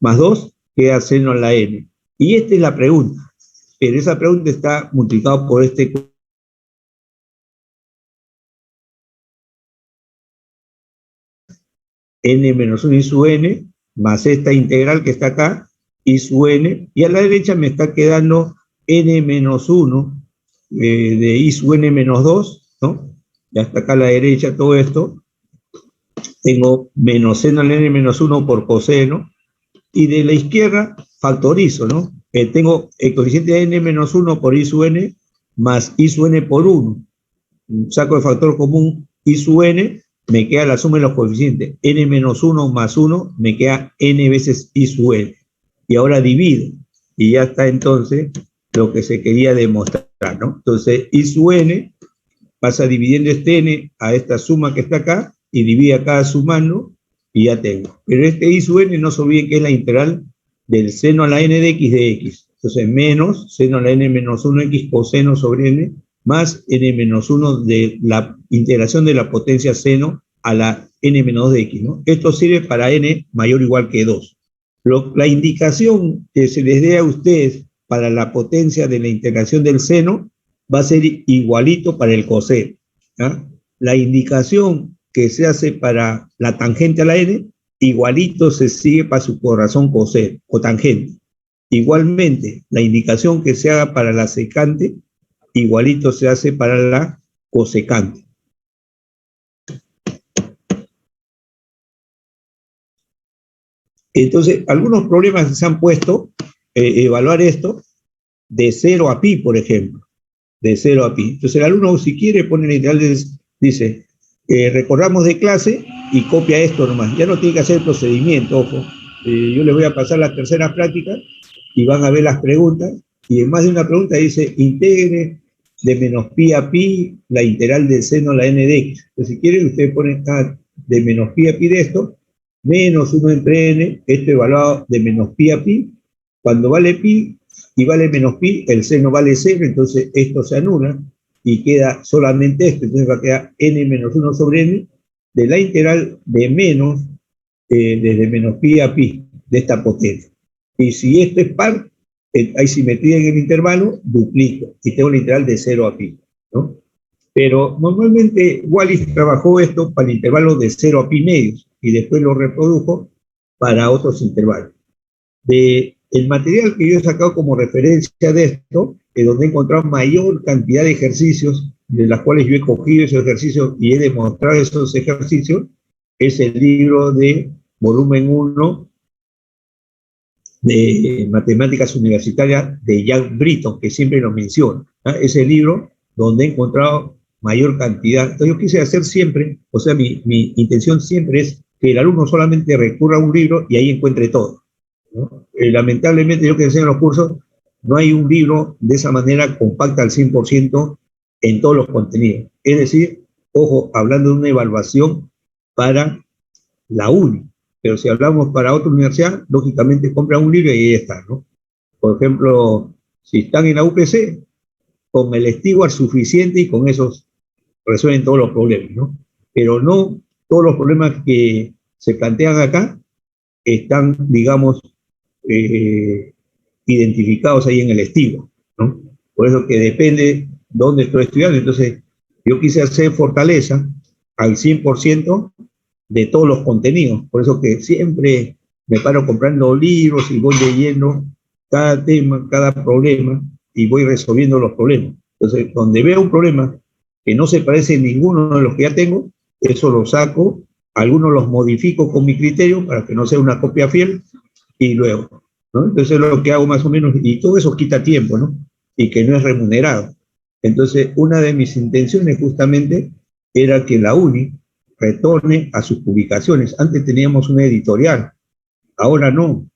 más 2 queda seno a la n. Y esta es la pregunta, pero esa pregunta está multiplicada por este n menos 1 i sub n, más esta integral que está acá, i sub n, y a la derecha me está quedando n menos 1 de i sub n menos 2, ¿no? Ya está acá a la derecha todo esto. Tengo menos seno al n menos 1 por coseno, y de la izquierda factorizo, ¿no? Tengo el coeficiente de n menos 1 por i sub n, más i sub n por 1. Saco el factor común i sub n, me queda la suma de los coeficientes. N menos 1 más 1, me queda n veces i sub n. Y ahora divido, y ya está entonces lo que se quería demostrar, ¿no? Entonces, i sub n pasa dividiendo este n a esta suma que está acá, y divide acá sumando, y ya tengo. Pero este i sub n no se olviden que es la integral del seno a la n de x de x. Entonces, menos seno a la n menos 1x coseno sobre n, más n menos 1 de la integración de la potencia seno a la n menos 2 de x, ¿no? Esto sirve para n mayor o igual que 2. La indicación que se les dé a ustedes para la potencia de la integración del seno va a ser igualito para el coseno, ¿ya? La indicación que se hace para la tangente a la n, igualito se sigue para su corazón coseno o tangente. Igualmente, la indicación que se haga para la secante, igualito se hace para la cosecante. Entonces, algunos problemas se han puesto, evaluar esto, de 0 a pi, por ejemplo, de 0 a pi. Entonces, el alumno, si quiere, pone la integral, dice, recordamos de clase y copia esto nomás. Ya no tiene que hacer el procedimiento, ojo. Yo les voy a pasar las terceras prácticas y van a ver las preguntas. Y en más de una pregunta dice, integre de menos pi a pi la integral del seno a la n de x. Entonces, si quieren, ustedes ponen de menos pi a pi de esto, menos 1 entre n, esto evaluado de menos pi a pi. Cuando vale pi y vale menos pi, el seno vale 0, entonces esto se anula y queda solamente esto. Entonces va a quedar n menos 1 sobre n de la integral de menos, desde menos pi a pi, de esta potencia. Y si esto es par, hay simetría en el intervalo, duplico y tengo la integral de 0 a pi, ¿no? Pero normalmente Wallis trabajó esto para el intervalo de 0 a pi medios y después lo reprodujo para otros intervalos. El material que yo he sacado como referencia de esto, es donde he encontrado mayor cantidad de ejercicios, de las cuales yo he cogido esos ejercicios y he demostrado esos ejercicios, es el libro de volumen 1 de Matemáticas Universitarias de Jack Britton, que siempre lo menciono, ¿no? Ese libro donde he encontrado mayor cantidad. Entonces yo quise hacer siempre, o sea, mi intención siempre es que el alumno solamente recurra a un libro y ahí encuentre todo, ¿no? Lamentablemente, yo que enseño los cursos, no hay un libro de esa manera compacta al 100% en todos los contenidos. Es decir, ojo, hablando de una evaluación para la UNI, pero si hablamos para otra universidad, lógicamente compran un libro y ahí está, ¿no? Por ejemplo, si están en la UPC, con el steward suficiente y con esos resuelven todos los problemas, ¿no? Pero no todos los problemas que se plantean acá están, digamos, identificados ahí en el estilo, ¿no? Por eso que depende dónde estoy estudiando. Entonces, yo quise hacer fortaleza al 100% de todos los contenidos. Por eso que siempre me paro comprando libros y voy leyendo cada tema, cada problema y voy resolviendo los problemas. Entonces, donde veo un problema que no se parece a ninguno de los que ya tengo, eso lo saco, algunos los modifico con mi criterio para que no sea una copia fiel y luego, ¿no? Entonces es lo que hago más o menos, y todo eso quita tiempo, ¿no? Y que no es remunerado. Entonces, una de mis intenciones justamente era que la UNI retorne a sus publicaciones. Antes teníamos una editorial, ahora no.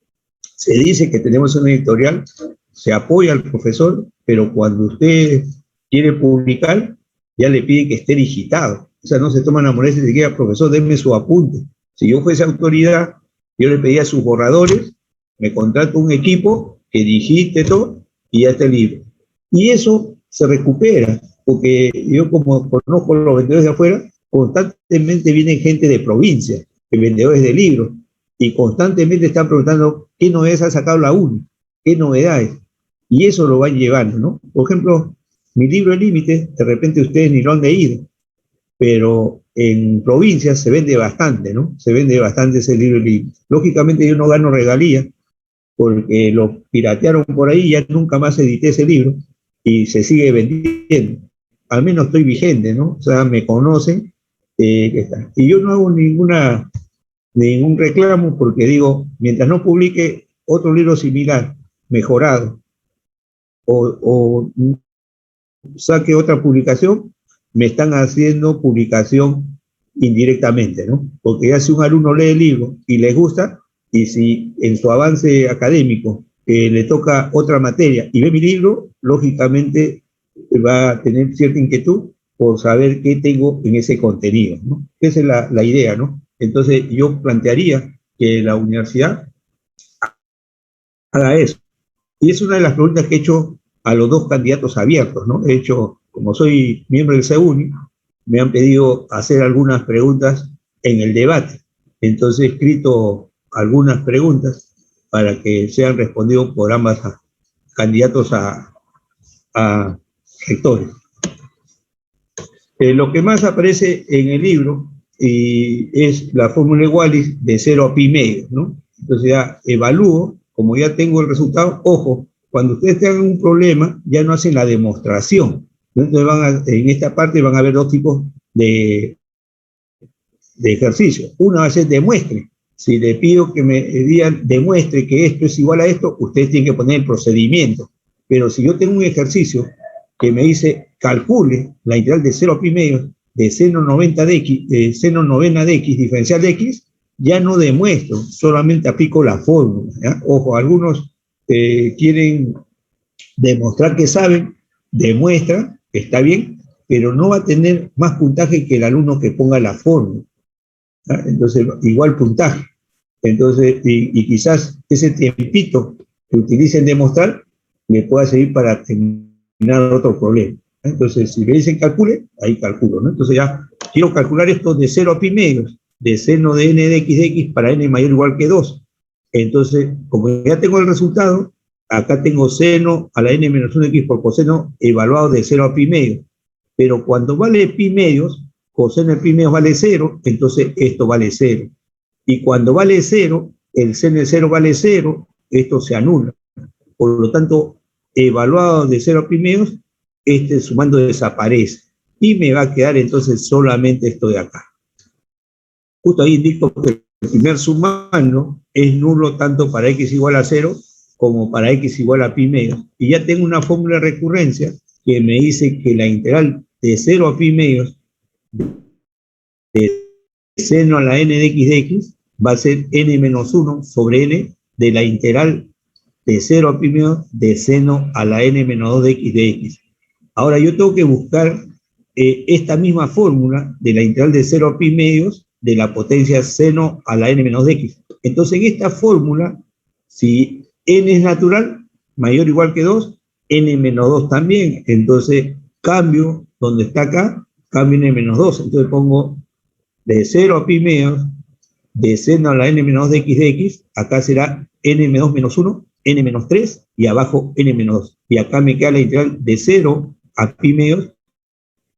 Se dice que tenemos una editorial, se apoya al profesor, pero cuando usted quiere publicar, ya le pide que esté digitado. O sea, no se toman la molestia de que, profesor, denme su apunte. Si yo fuese autoridad, yo le pedía sus borradores, me contrato un equipo que digite todo y ya está el libro. Y eso se recupera, porque yo como conozco a los vendedores de afuera, constantemente vienen gente de provincia, de vendedores de libros, y constantemente están preguntando qué novedades ha sacado la UNI, qué novedades. Y eso lo van llevando, ¿no? Por ejemplo, mi libro El Límite, de repente ustedes ni lo han leído, pero en provincias se vende bastante, ¿no? Se vende bastante ese libro El Límite. Lógicamente yo no gano regalías, porque lo piratearon por ahí, ya nunca más edité ese libro, y se sigue vendiendo. Al menos estoy vigente, ¿no? O sea, me conocen, y yo no hago ningún reclamo porque digo, mientras no publique otro libro similar, mejorado, o saque otra publicación, me están haciendo publicación indirectamente, ¿no? Porque ya si un alumno lee el libro y le gusta, y si en su avance académico le toca otra materia y ve mi libro, lógicamente va a tener cierta inquietud por saber qué tengo en ese contenido, ¿no? Esa es la idea, ¿no? Entonces yo plantearía que la universidad haga eso. Y es una de las preguntas que he hecho a los dos candidatos abiertos, ¿no? He hecho, como soy miembro del CEUNI, me han pedido hacer algunas preguntas en el debate. Entonces he escrito algunas preguntas para que sean respondidas por ambas candidatos a rectores. Lo que más aparece en el libro es la fórmula de Wallis de 0 a pi medio, ¿no? Entonces ya evalúo, como ya tengo el resultado, ojo, cuando ustedes tengan un problema, ya no hacen la demostración. Entonces en esta parte van a haber dos tipos de ejercicio. Uno va a ser demuestre. Si le pido que me digan demuestre que esto es igual a esto, ustedes tienen que poner el procedimiento. Pero si yo tengo un ejercicio que me dice calcule la integral de 0 a pi medio de seno 90 de x, seno novena de x diferencial de x, ya no demuestro, solamente aplico la fórmula, ¿ya? Ojo, algunos quieren demostrar que saben, demuestra, está bien, pero no va a tener más puntaje que el alumno que ponga la fórmula, ¿ya? Entonces, igual puntaje. Entonces, y quizás ese tiempito que utilicen demostrar le pueda servir para terminar otro problema. Entonces, si me dicen calcule, ahí calculo, ¿no? Entonces ya quiero calcular esto de 0 a pi medios, de seno de n de x para n mayor o igual que 2. Entonces, como ya tengo el resultado, acá tengo seno a la n menos 1 de x por coseno evaluado de 0 a pi medios. Pero cuando vale pi medios, coseno de pi medios vale 0, entonces esto vale 0. Y cuando vale 0, el seno de 0 vale 0, esto se anula. Por lo tanto, evaluado de 0 a pi medios, este sumando desaparece. Y me va a quedar entonces solamente esto de acá. Justo ahí indico que el primer sumando es nulo tanto para x igual a 0 como para x igual a pi medios. Y ya tengo una fórmula de recurrencia que me dice que la integral de 0 a pi medios de seno a la n de x va a ser n menos 1 sobre n de la integral de 0 a pi medios de seno a la n menos 2 de x. Ahora yo tengo que buscar esta misma fórmula de la integral de 0 a pi medios de la potencia seno a la n menos de x. Entonces en esta fórmula, si n es natural, mayor o igual que 2, n-2 también, entonces cambio donde está acá, cambio n-2, entonces pongo de 0 a pi medios, de seno a la n-2 de x, acá será n-2 menos 1, n-3, y abajo n-2. Y acá me queda la integral de 0 a pi medios,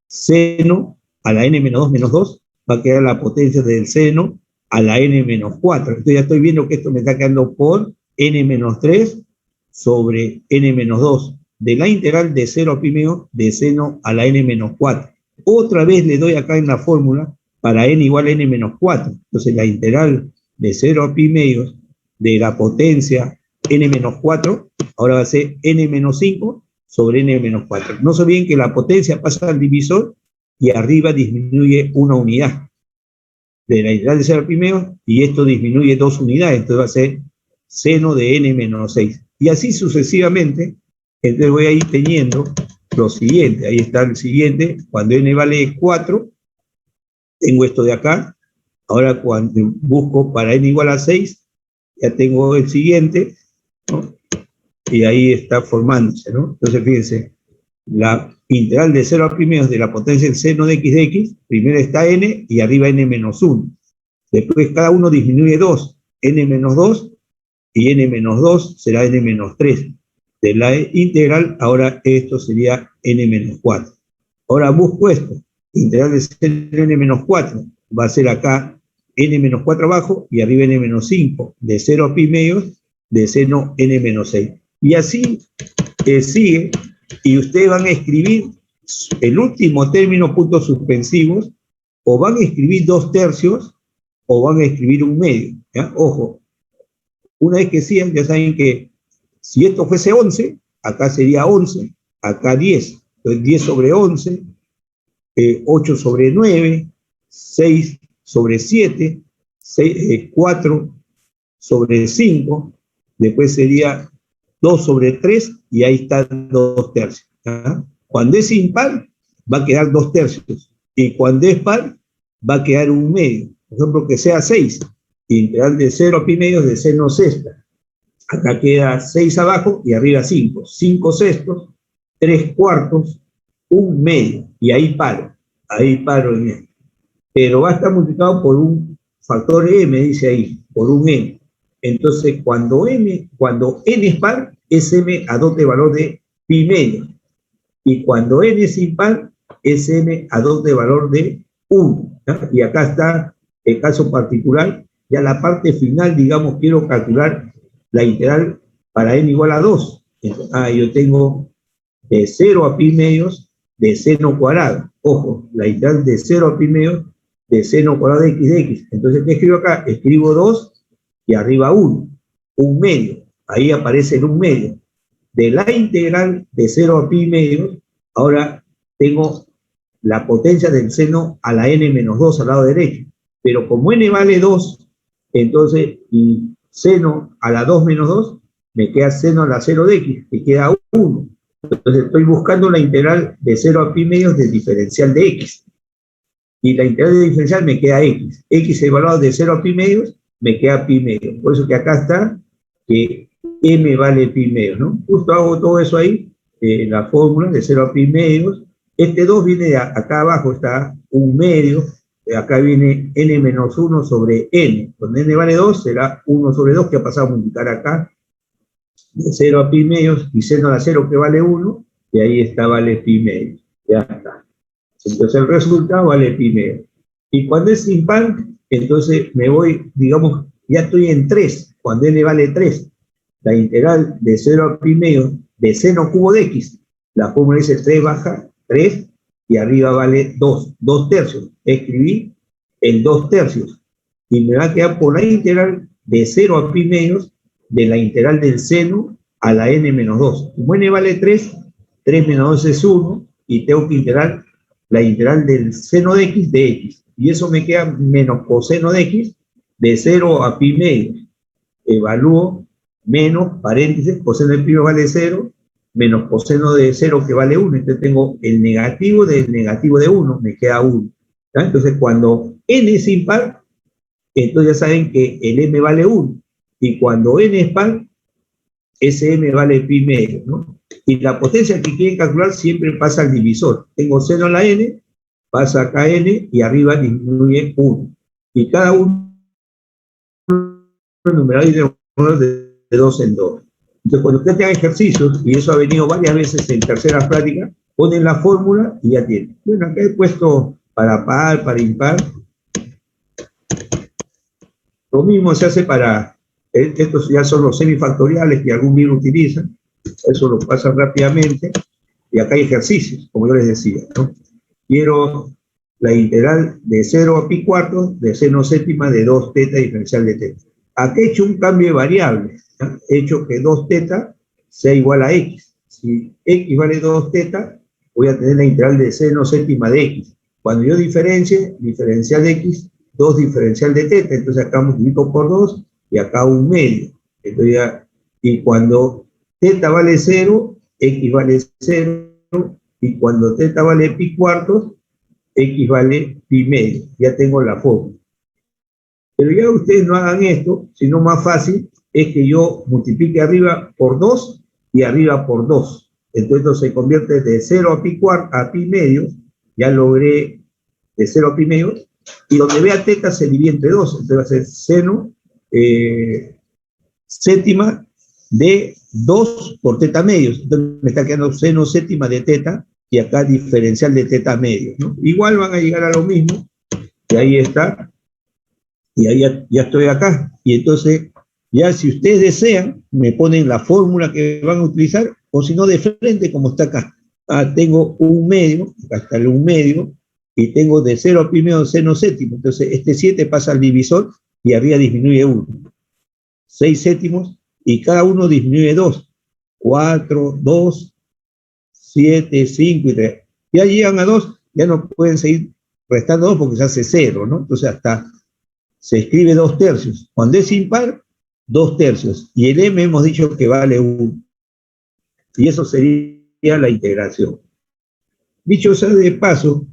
seno a la n-2 menos 2, va a quedar la potencia del seno a la n-4. Entonces ya estoy viendo que esto me está quedando por n-3 sobre n-2, de la integral de 0 a pi medios de seno a la n-4. Otra vez le doy acá en la fórmula para n igual a n-4. Entonces la integral de 0 a pi medios de la potencia n-4, ahora va a ser n-5 sobre n-4. No se olviden que la potencia pasa al divisor y arriba disminuye una unidad de la integral de 0 a pi medios, y esto disminuye 2 unidades, entonces va a ser seno de n-6. Y así sucesivamente, entonces voy a ir teniendo lo siguiente. Ahí está el siguiente, cuando n vale 4, tengo esto de acá. Ahora cuando busco para n igual a 6, ya tengo el siguiente, ¿no? Y ahí está formándose, ¿no? Entonces fíjense, la integral de 0 a pi medios de la potencia del seno de x, primero está n y arriba n-1. Después cada uno disminuye 2, n-2 y n-2 será n-3. De la integral, ahora esto sería n-4. Ahora busco esto, integral de seno n-4, va a ser acá n-4 abajo y arriba n-5, de 0 a pi medios de seno n-6. Y así sigue, y ustedes van a escribir el último término, puntos suspensivos, o van a escribir 2/3, o van a escribir 1/2, ¿ya? Ojo, una vez que sigan, ya saben que si esto fuese 11, acá sería 11, acá 10, entonces 10 sobre 11, 8 sobre 9, 6 sobre 7, 4 sobre 5, después sería 2 sobre 3, y ahí está 2/3. ¿Ya? Cuando es impar, va a quedar 2/3, y cuando es par, va a quedar 1/2. Por ejemplo, que sea 6, integral de 0 a pi medios de seno sexta. Acá queda 6 abajo y arriba 5. 5 sextos, 3 cuartos, 1/2. Y ahí paro en esto. Pero va a estar multiplicado por un factor m, dice ahí, por un n. Entonces, cuando n es par, es m adopta el valor de pi medios. Y cuando n es impar, es m adopta el valor de 1. ¿Ya? Y acá está el caso particular. Ya la parte final, digamos, quiero calcular la integral para n igual a 2. Yo tengo de 0 a pi medios de seno cuadrado. Ojo, la integral de 0 a pi medios de seno cuadrado de x. Entonces, ¿qué escribo acá? Escribo 2 y arriba 1. 1/2. Ahí aparece el 1/2. De la integral de 0 a pi medios, ahora tengo la potencia del seno a la n-2 al lado derecho. Pero como n vale 2, entonces, y seno a la 2 menos 2, me queda seno a la 0 de x, que queda 1. Entonces estoy buscando la integral de 0 a pi medios del diferencial de x. Y la integral de diferencial me queda x. X evaluado de 0 a pi medios, me queda pi medios. Por eso que acá está que m vale pi medios, ¿no? Justo hago todo eso ahí, la fórmula de 0 a pi medios. Este 2 viene de acá abajo, está 1/2. Acá viene n-1 sobre n. Cuando n vale 2, será 1 sobre 2, que ha pasado a multiplicar acá, de 0 a pi medios, y seno a la 0, que vale 1, y ahí está, vale pi medios. Ya está. Entonces el resultado vale pi medios. Y cuando es impar, entonces me voy, digamos, ya estoy en 3, cuando n vale 3. La integral de 0 a pi medios de seno cubo de x, la fórmula dice 3 baja 3, y arriba vale 2, 2/3. Escribí el 2/3, y me va a quedar por la integral de 0 a pi medios de la integral del seno a la n-2. Como n vale 3, 3 menos 2 es 1, y tengo que integrar la integral del seno de x, y eso me queda menos coseno de x de 0 a pi medios. Evalúo menos, paréntesis, coseno de pi vale 0, menos coseno de 0, que vale 1, entonces tengo el negativo del negativo de 1, me queda 1. ¿Ya? Entonces cuando n es impar, entonces ya saben que el m vale 1, y cuando n es par, ese m vale pi medios, ¿no? Y la potencia que quieren calcular siempre pasa al divisor. Tengo seno a la n, pasa acá a n y arriba disminuye 1. Y cada uno numerador y denominador de 2 en 2. Entonces, cuando usted tenga ejercicios, y eso ha venido varias veces en tercera práctica, ponen la fórmula y ya tienen. Bueno, acá he puesto para par, para impar. Lo mismo se hace para, estos ya son los semifactoriales que algún libro utiliza, eso lo pasa rápidamente, y acá hay ejercicios, como yo les decía, ¿no? Quiero la integral de 0 a pi cuartos de seno séptima de 2 teta diferencial de teta. Aquí he hecho un cambio de variable, ¿no? He hecho que 2 teta sea igual a x. Si x vale 2 teta, voy a tener la integral de seno séptima de x. Cuando yo diferencie, diferencial de x, 2 diferencial de teta, entonces acá multiplico por 2 y acá un medio. Entonces ya, y cuando teta vale 0, x vale 0, y cuando teta vale pi cuartos, x vale pi medio. Ya tengo la fórmula. Pero ya ustedes no hagan esto, sino más fácil es que yo multiplique arriba por 2 y arriba por 2. Entonces esto se convierte de 0 a pi cuarto a pi medio, ya logré de 0 a pi medio, y donde vea teta se divide entre 2, entonces va a ser seno séptima de 2 por teta medios. Entonces me está quedando seno séptima de teta, y acá diferencial de teta medios, ¿no? Igual van a llegar a lo mismo, y ahí está, y ahí ya estoy acá. Y entonces, ya si ustedes desean, me ponen la fórmula que van a utilizar, o si no, de frente, como está acá. Tengo un medio, acá está el un medio, y tengo de 0 a pi medio seno séptimo. Entonces, este 7 pasa al divisor, y arriba disminuye 1. 6 séptimos, y cada uno disminuye 2. 4, 2, 7, 5 y 3. Ya llegan a 2, ya no pueden seguir restando 2 porque se hace 0, ¿no? Entonces hasta se escribe 2 tercios. Cuando es impar, 2 tercios. Y el m hemos dicho que vale 1. Y eso sería la integración. Dicho sea de paso,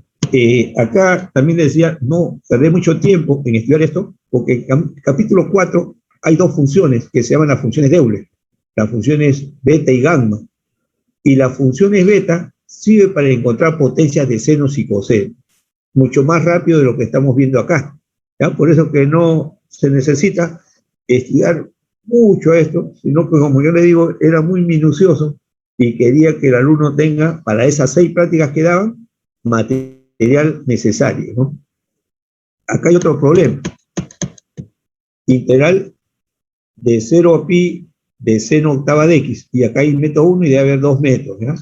acá también decía, no tardé mucho tiempo en estudiar esto, porque en capítulo 4 hay 2 funciones que se llaman las funciones de Euler. Las funciones beta y gamma. Y las funciones beta sirve para encontrar potencias de senos y cosenos, mucho más rápido de lo que estamos viendo acá, ¿ya? Por eso que no se necesita estudiar mucho esto, sino que, como yo le digo, era muy minucioso y quería que el alumno tenga, para esas 6 prácticas que daban, material necesario, ¿no? Acá hay otro problema. Integral de 0 a pi de seno octava de x, y acá hay método 1 y debe haber 2 métodos, ¿ya?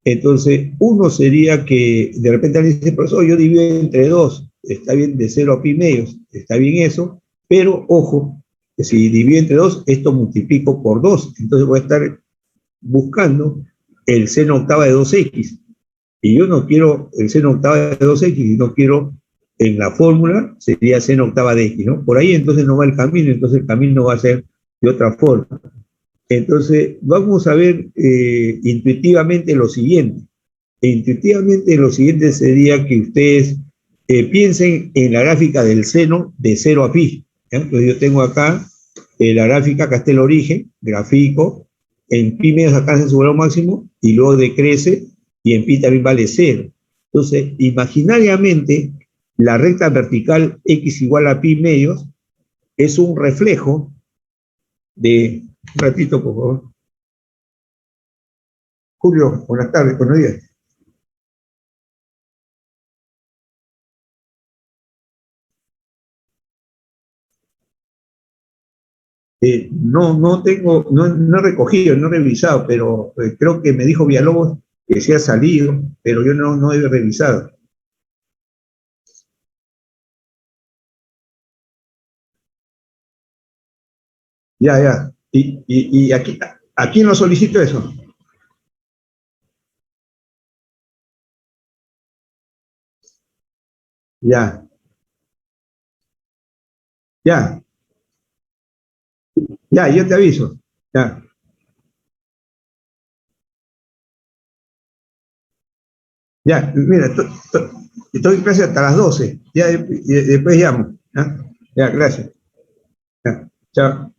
Entonces, uno sería que de repente alguien dice, profesor, yo divido entre 2, está bien, de 0 a pi medios, está bien eso, pero ojo, que si divido entre 2, esto multiplico por 2, entonces voy a estar buscando el seno octava de 2x, y yo no quiero el seno octava de 2x, y no quiero, en la fórmula, sería seno octava de x, ¿no? Por ahí entonces no va el camino, entonces el camino va a ser de otra forma. Entonces, vamos a ver intuitivamente lo siguiente. Intuitivamente lo siguiente sería que ustedes piensen en la gráfica del seno de 0 a pi, ¿ya? Entonces yo tengo acá la gráfica, acá está el origen, gráfico, en pi medios acá es su valor máximo, y luego decrece, y en pi también vale 0. Entonces, imaginariamente, la recta vertical x igual a pi medios es un reflejo de... Un ratito, por favor. Julio, buenas tardes, buenos días. No tengo, no he recogido, no he revisado, pero creo que me dijo Villalobos que se ha salido, pero yo no he revisado. Ya. Y aquí, ¿a quién lo solicito eso? Ya, yo te aviso. Mira, estoy en clase hasta las 12. Ya, después llamo. Ya, gracias. Ya, chao.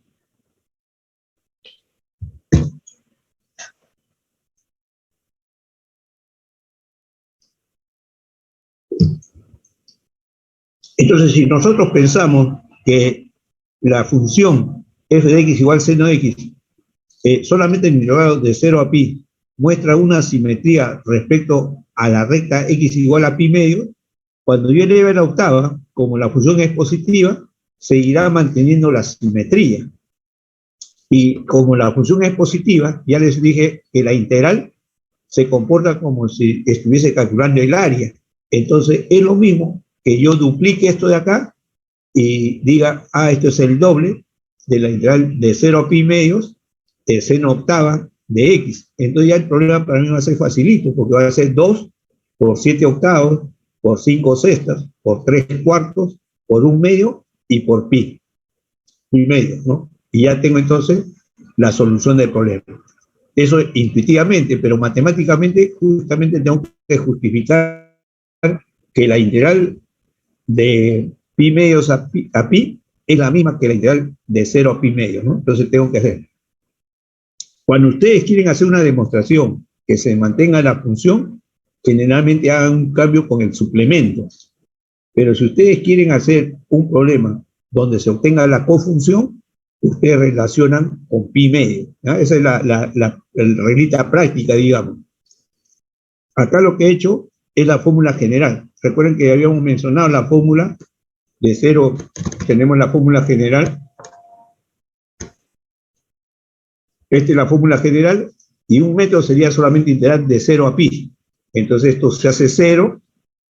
Entonces, si nosotros pensamos que la función f de x igual seno de x, solamente en el intervalo de 0 a pi, muestra una simetría respecto a la recta x igual a pi medio, cuando yo eleve la octava, como la función es positiva, seguirá manteniendo la simetría. Y como la función es positiva, ya les dije que la integral se comporta como si estuviese calculando el área. Entonces, es lo mismo que yo duplique esto de acá y diga, esto es el doble de la integral de 0 a pi medios de seno octava de x. Entonces ya el problema para mí va a ser facilito, porque va a ser 2 por 7 octavos, por 5 sextas, por 3 cuartos, por 1 medio y por pi medio, ¿no? Y ya tengo entonces la solución del problema. Eso intuitivamente, pero matemáticamente justamente tengo que justificar que la integral de pi medios a pi es la misma que la integral de 0 a pi medios, ¿no? Entonces tengo que hacer. Cuando ustedes quieren hacer una demostración que se mantenga la función, generalmente hagan un cambio con el suplemento. Pero si ustedes quieren hacer un problema donde se obtenga la cofunción, ustedes relacionan con pi medio, ¿ya? Esa es la reglita práctica, digamos. Acá lo que he hecho es la fórmula general. Recuerden que habíamos mencionado la fórmula de 0, tenemos la fórmula general. Esta es la fórmula general, y un método sería solamente integral de 0 a pi. Entonces esto se hace 0,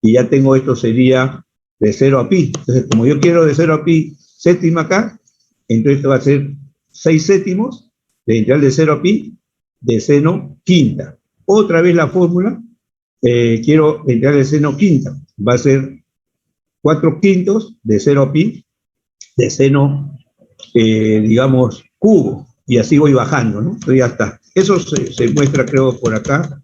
y ya tengo esto sería de 0 a pi. Entonces, como yo quiero de 0 a pi séptima acá, entonces esto va a ser 6 séptimos de integral de 0 a pi de seno quinta. Otra vez la fórmula, quiero la integral de seno quinta, va a ser 4 quintos de 0 a pi de seno, digamos, cubo. Y así voy bajando, ¿no? Entonces ya está. Eso se muestra, creo, por acá.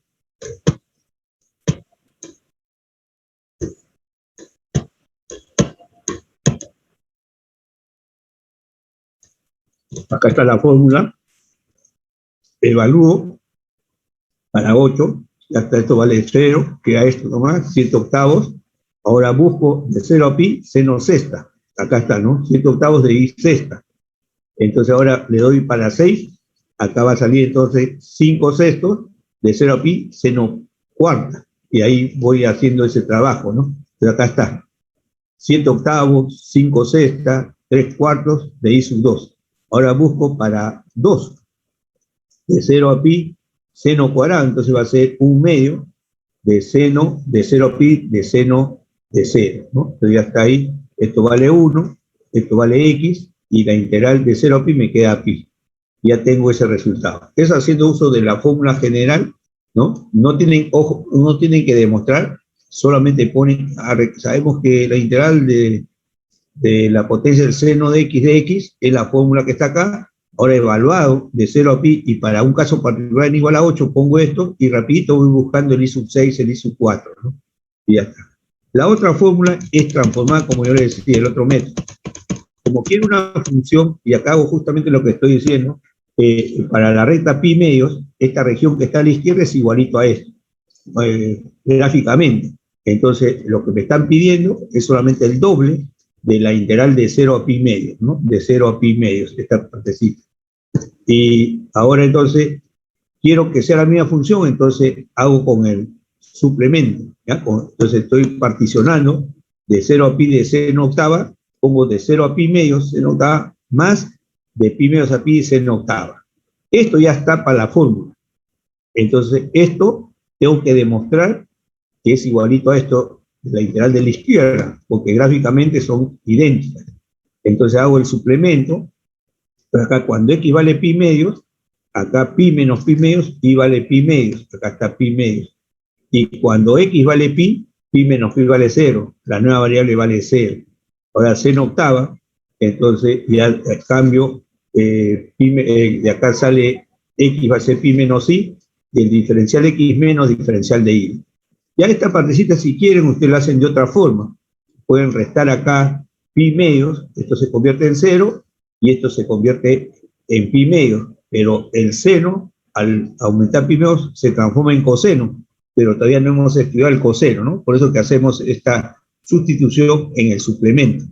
Acá está la fórmula. Evalúo para 8. Ya está, esto vale 0. Queda esto nomás, 7 octavos. Ahora busco de 0 a pi seno sexta. Acá está, ¿no? 7 octavos de i sexta. Entonces ahora le doy para 6, acá va a salir entonces 5 sextos de 0 a pi seno cuarta, y ahí voy haciendo ese trabajo, ¿no? Pero acá está, 7 octavos, 5 sextas, 3 cuartos de i sub 2. Ahora busco para 2, de 0 a pi seno cuadrado, entonces va a ser 1 medio de seno de 0 a pi de seno de 0, ¿no? Entonces ya está ahí, esto vale 1, esto vale x, y la integral de 0 a pi me queda pi. Ya tengo ese resultado. Es haciendo uso de la fórmula general, ¿no? No tienen, ojo, no tienen que demostrar, solamente ponen, sabemos que la integral de la potencia del seno de x es la fórmula que está acá. Ahora evaluado de 0 a pi, y para un caso particular en igual a 8 pongo esto, y rapidito voy buscando el i sub 6, el i sub 4, ¿no? Y ya está. La otra fórmula es transformar, como yo le decía, el otro método. Como quiero una función, y acá hago justamente lo que estoy diciendo, para la recta pi medios, esta región que está a la izquierda es igualito a esto, gráficamente. Entonces, lo que me están pidiendo es solamente el doble de la integral de 0 a pi medios, ¿no? De 0 a pi medios, esta partecita. Y ahora entonces, quiero que sea la misma función, entonces hago con el suplemento, ¿ya? Entonces estoy particionando de 0 a pi de seno octava, pongo de 0 a pi medios seno octava, más de pi medios a pi seno octava. Esto ya está para la fórmula. Entonces, esto tengo que demostrar que es igualito a esto, la integral de la izquierda, porque gráficamente son idénticas. Entonces hago el suplemento, pero acá cuando x vale pi medios, acá pi menos pi medios, y vale pi medios, acá está pi medios. Y cuando x vale pi, pi menos pi vale 0, la nueva variable vale 0. Ahora seno octava, entonces ya cambio, de acá sale x va a ser pi menos i, y el diferencial x menos diferencial de i. Ya esta partecita, si quieren, ustedes la hacen de otra forma. Pueden restar acá pi medios, esto se convierte en 0, y esto se convierte en pi medios, pero el seno, al aumentar pi medios, se transforma en coseno, pero todavía no hemos estudiado el coseno, ¿no? Por eso que hacemos esta sustitución en el suplemento.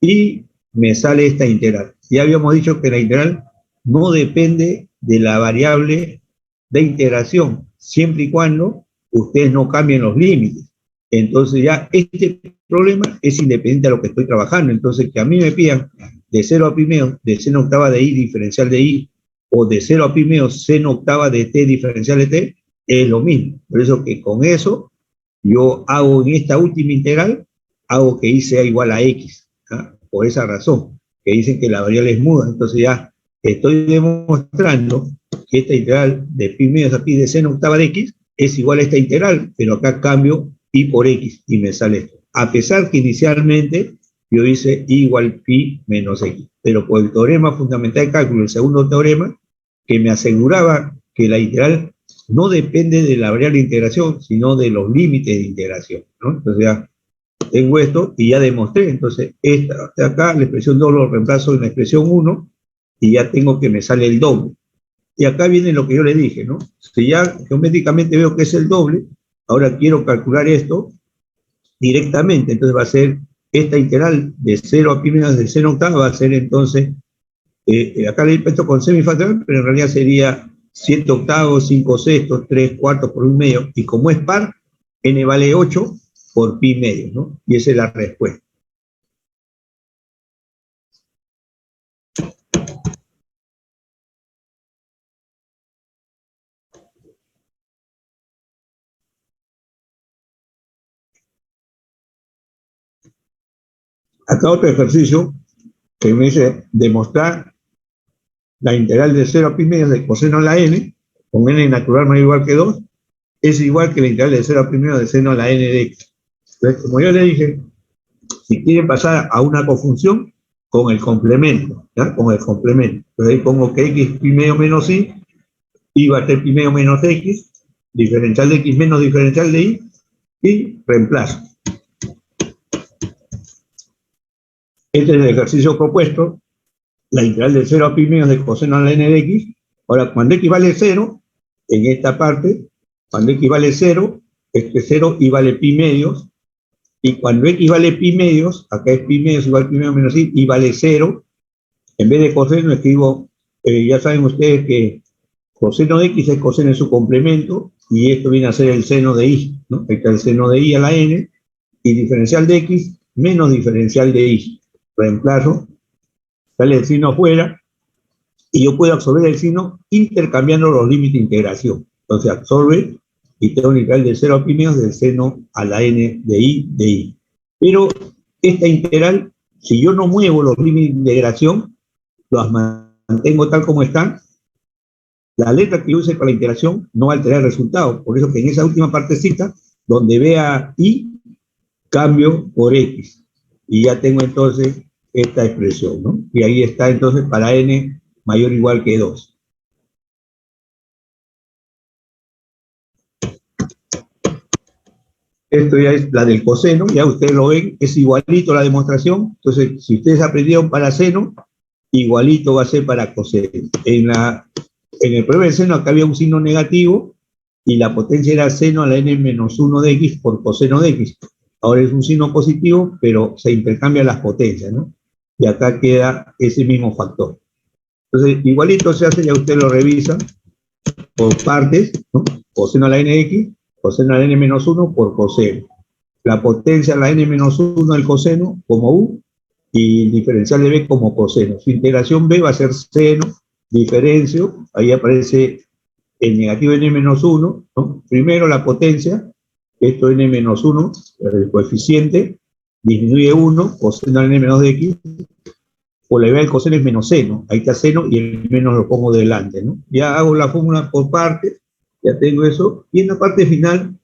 Y me sale esta integral. Ya habíamos dicho que la integral no depende de la variable de integración, siempre y cuando ustedes no cambien los límites. Entonces ya este problema es independiente a lo que estoy trabajando. Entonces que a mí me pidan de 0 a pi medio de seno octava de i diferencial de i, o de 0 a pi medio seno octava de t diferencial de t, es lo mismo. Por eso que con eso yo hago en esta última integral, hago que i sea igual a x, ¿ah? Por esa razón, que dicen que la variable es muda. Entonces ya estoy demostrando que esta integral de pi medio a pi de seno octava de x es igual a esta integral, pero acá cambio i por x y me sale esto. A pesar que inicialmente yo hice i igual pi menos x, pero por el teorema fundamental de cálculo, el segundo teorema, que me aseguraba que la integral no depende de la variable de integración, sino de los límites de integración, ¿no? Entonces ya tengo esto y ya demostré. Entonces esta de acá, la expresión 2 lo reemplazo en la expresión 1 y ya tengo que me sale el doble. Y acá viene lo que yo le dije, ¿no? Si ya geométricamente veo que es el doble, ahora quiero calcular esto directamente. Entonces va a ser esta integral de 0 a pi menos de seno octava, va a ser entonces, acá le he puesto con semifactorial, pero en realidad sería 7 octavos, 5 sextos, 3 cuartos por 1 medio, y como es par, n vale 8 por pi medio, ¿no? Y esa es la respuesta. Acá otro ejercicio que me dice demostrar la integral de 0 a pi medio de coseno a la n, con n natural mayor o igual que 2, es igual que la integral de 0 a pi medio de seno a la n de x. Entonces, como yo le dije, si quieren pasar a una cofunción, con el complemento, ¿ya? Con el complemento. Entonces ahí pongo que x pi medio menos y va a ser pi medio menos x, diferencial de x menos diferencial de y reemplazo. Este es el ejercicio propuesto, la integral de 0 a pi medio de coseno a la n de x. Ahora, cuando x vale 0, en esta parte, cuando x vale 0, este 0 y vale pi medios, y cuando x vale pi medios, acá es pi medios igual a pi medio menos y vale 0, en vez de coseno escribo, ya saben ustedes que coseno de x es coseno de su complemento, y esto viene a ser el seno de i, ¿no? Ahí está el seno de i a la n, y diferencial de x menos diferencial de i. Reemplazo, sale el signo afuera, y yo puedo absorber el signo intercambiando los límites de integración. Entonces absorbe, y tengo un integral de 0 a pi medios del seno a la n de i. Pero esta integral, si yo no muevo los límites de integración, los mantengo tal como están, la letra que yo use para la integración no va a alterar el resultado. Por eso que en esa última partecita, donde vea i, cambio por x. Y ya tengo entonces esta expresión, ¿no? Y ahí está entonces para n mayor o igual que 2. Esto ya es la del coseno, ya ustedes lo ven, es igualito a la demostración. Entonces, si ustedes aprendieron para seno, igualito va a ser para coseno. En el problema del seno acá había un signo negativo y la potencia era seno a la n menos 1 de x por coseno de x. Ahora es un signo positivo, pero se intercambian las potencias, ¿no? Y acá queda ese mismo factor. Entonces, igualito se hace, ya ustedes lo revisan por partes, ¿no? Coseno a la n de x, coseno a la n menos 1 por coseno. La potencia a la n menos 1 del coseno como u, y el diferencial de b como coseno. Su integración b va a ser seno, diferencio, ahí aparece el negativo n menos 1, ¿no? Primero la potencia, esto n menos 1, el coeficiente, disminuye 1, coseno a n menos de x, por la idea del coseno es menos seno, ahí está seno y el menos lo pongo delante, ¿no? Ya hago la fórmula por partes, ya tengo eso, y en la parte final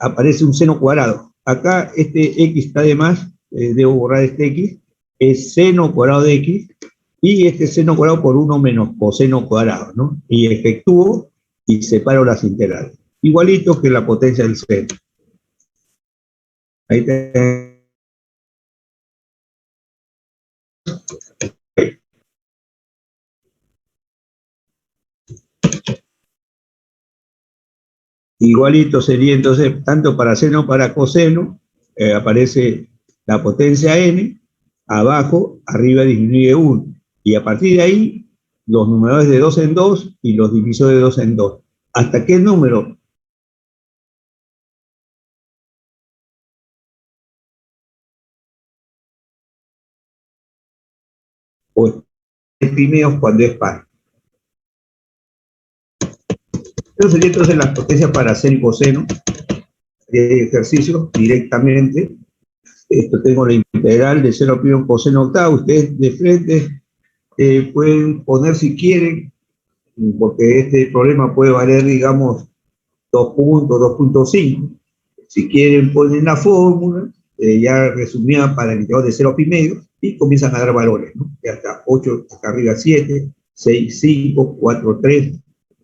aparece un seno cuadrado. Acá este x está de más, debo borrar este x, es seno cuadrado de x, y este seno cuadrado por 1 menos coseno cuadrado, ¿no? Y efectúo y separo las integrales. Igualito que la potencia del seno. Ahí está. Igualito sería entonces tanto para seno para coseno, aparece la potencia n, abajo, arriba disminuye 1. Y a partir de ahí, los numeradores de 2 en 2 y los divisores de 2 en 2. ¿Hasta qué número? O primeros cuando es par. Eso sería entonces las potencias para hacer el coseno de ejercicio directamente. Esto tengo la integral de 0 pi un coseno octavo. Ustedes de frente pueden poner si quieren, porque este problema puede valer, digamos, 2 puntos, 2.5. Si quieren ponen la fórmula, ya resumida para el integral de 0 pi medio, y comienzan a dar valores, ¿no? Ya hasta 8, acá arriba 7, 6, 5, 4, 3,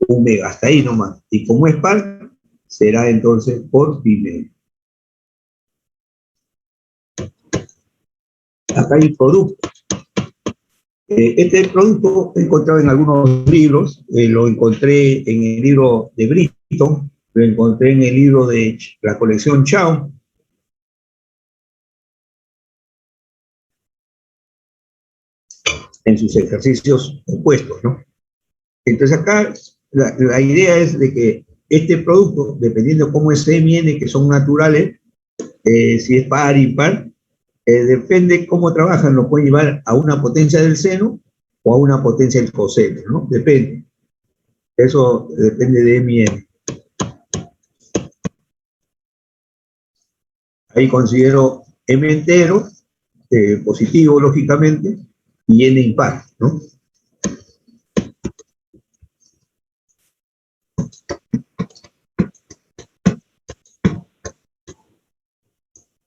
1 mega, hasta ahí nomás. Y como es par, será entonces por pi medio. Acá hay producto. Este producto he encontrado en algunos libros, lo encontré en el libro de Britton, lo encontré en el libro de la colección Chao. En sus ejercicios opuestos, ¿no? Entonces acá la idea es de que este producto, dependiendo de cómo es M y N, que son naturales, si es par, impar, depende cómo trabajan, lo pueden llevar a una potencia del seno o a una potencia del coseno, ¿no? Depende. Eso depende de M y N. Ahí considero M entero, positivo, lógicamente, y N impar, ¿no?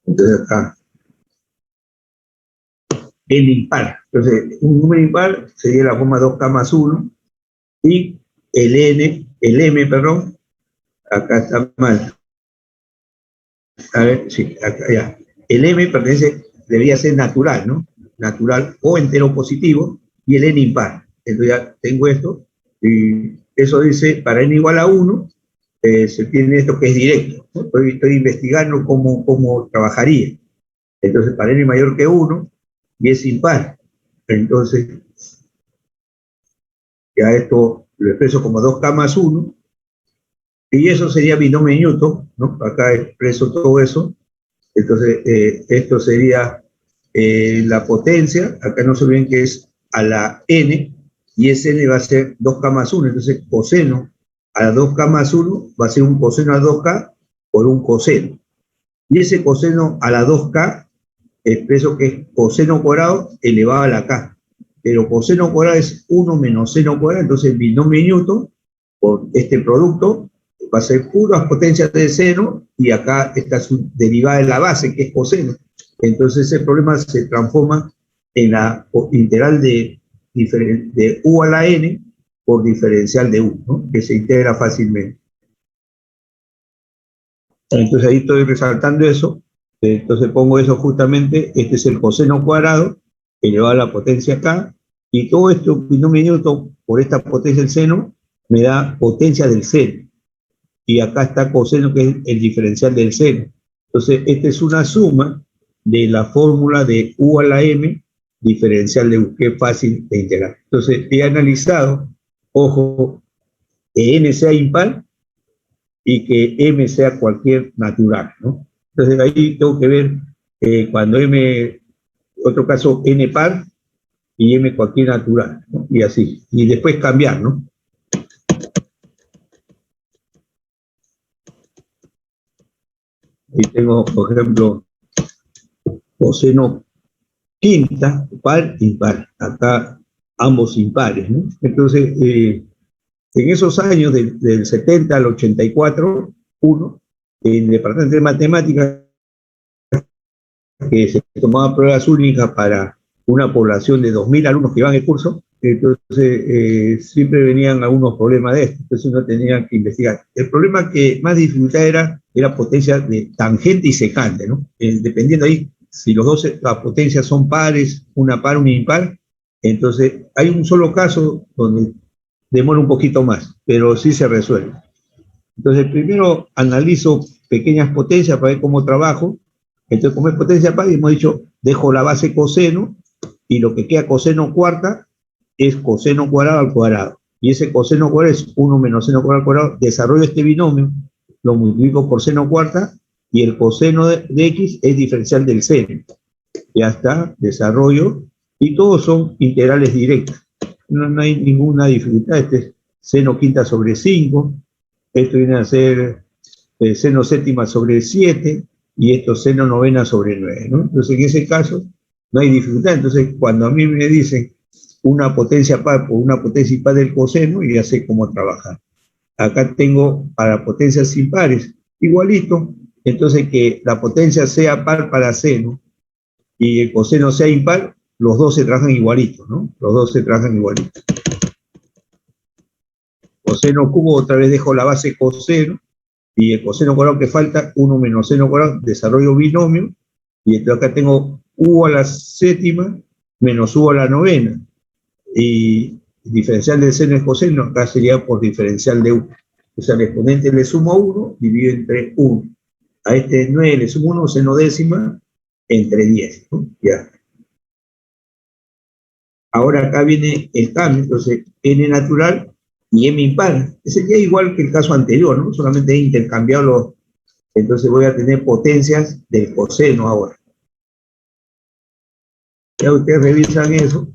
Entonces acá, N impar. Entonces, un número impar sería la forma 2K más 1, y el M, perdón, acá está mal. A ver, sí, acá ya. El M debería ser natural, ¿no? Natural o entero positivo, y el N impar. Entonces ya tengo esto, y eso dice, para N igual a 1, se tiene esto que es directo, ¿no? Estoy investigando cómo trabajaría. Entonces, para N mayor que 1, y es impar. Entonces, ya esto lo expreso como 2K más 1, y eso sería binomio Newton, ¿no? Acá expreso todo eso. Entonces, esto sería la potencia, acá no se olviden que es a la n, y ese n va a ser 2K más 1, entonces coseno a la 2K más 1 va a ser un coseno a 2K por un coseno. Y ese coseno a la 2K expreso que es coseno cuadrado elevado a la K. Pero coseno cuadrado es 1 menos seno cuadrado, entonces el binomio Newton por este producto va a ser puras potencias de seno, y acá está su derivada de la base, que es coseno. Entonces ese problema se transforma en la integral de u a la n por diferencial de u, ¿no? Que se integra fácilmente. Entonces ahí estoy resaltando eso. Entonces pongo eso justamente, este es el coseno cuadrado elevado a la potencia k, y todo esto, binomio Newton por esta potencia del seno, me da potencia del seno. Y acá está coseno, que es el diferencial del seno. Entonces, esta es una suma de la fórmula de u a la m, diferencial de u, que es fácil de integrar. Entonces, he analizado, ojo, que n sea impar y que m sea cualquier natural, ¿no? Entonces, ahí tengo que ver cuando m, otro caso, n par y m cualquier natural, ¿no? Y así. Y después cambiar, ¿no? Ahí tengo, por ejemplo, coseno quinta, par, impar. Acá ambos impares, ¿no? Entonces, en esos años, del 70 al 84, en el departamento de matemáticas, que se tomaba pruebas únicas para una población de 2.000 alumnos que iban el curso, entonces siempre venían algunos problemas de esto, entonces uno tenía que investigar. El problema que más dificultad era potencia de tangente y secante, ¿no? Dependiendo ahí, si las potencias son pares, una par, una impar, entonces hay un solo caso donde demora un poquito más, pero sí se resuelve. Entonces primero analizo pequeñas potencias para ver cómo trabajo, Entonces, como es potencia par, hemos dicho, dejo la base coseno, y lo que queda coseno cuarta es coseno cuadrado al cuadrado. Y ese coseno cuadrado es 1 menos seno cuadrado al cuadrado. Desarrollo este binomio, lo multiplico por seno cuarta, y el coseno de x es diferencial del seno. Ya está, desarrollo, y todos son integrales directas. No hay ninguna dificultad. Este es seno quinta sobre 5, esto viene a ser seno séptima sobre 7, y esto seno novena sobre 9, ¿no? Entonces, en ese caso, no hay dificultad. Entonces, cuando a mí me dicen una potencia par por una potencia impar del coseno, ya sé cómo trabajar. Acá tengo para potencias impares, igualito. Entonces, que la potencia sea par para seno y el coseno sea impar, los dos se trabajan igualitos, ¿no? Los dos se trabajan igualitos. Coseno cubo, otra vez dejo la base coseno, y el coseno cuadrado que falta, 1 menos seno cuadrado, desarrollo binomio, y entonces acá tengo u a la séptima menos u a la novena, y diferencial del seno es coseno, acá sería por diferencial de u. O sea, al exponente le sumo 1, divido entre 1. A este 9 le sumo 1, seno décima, entre 10, ¿no? Ya. Ahora acá viene el cambio, entonces n natural y m impar. Sería igual que el caso anterior, ¿no? Solamente he intercambiado los. Entonces voy a tener potencias del coseno ahora. Ya ustedes revisan eso.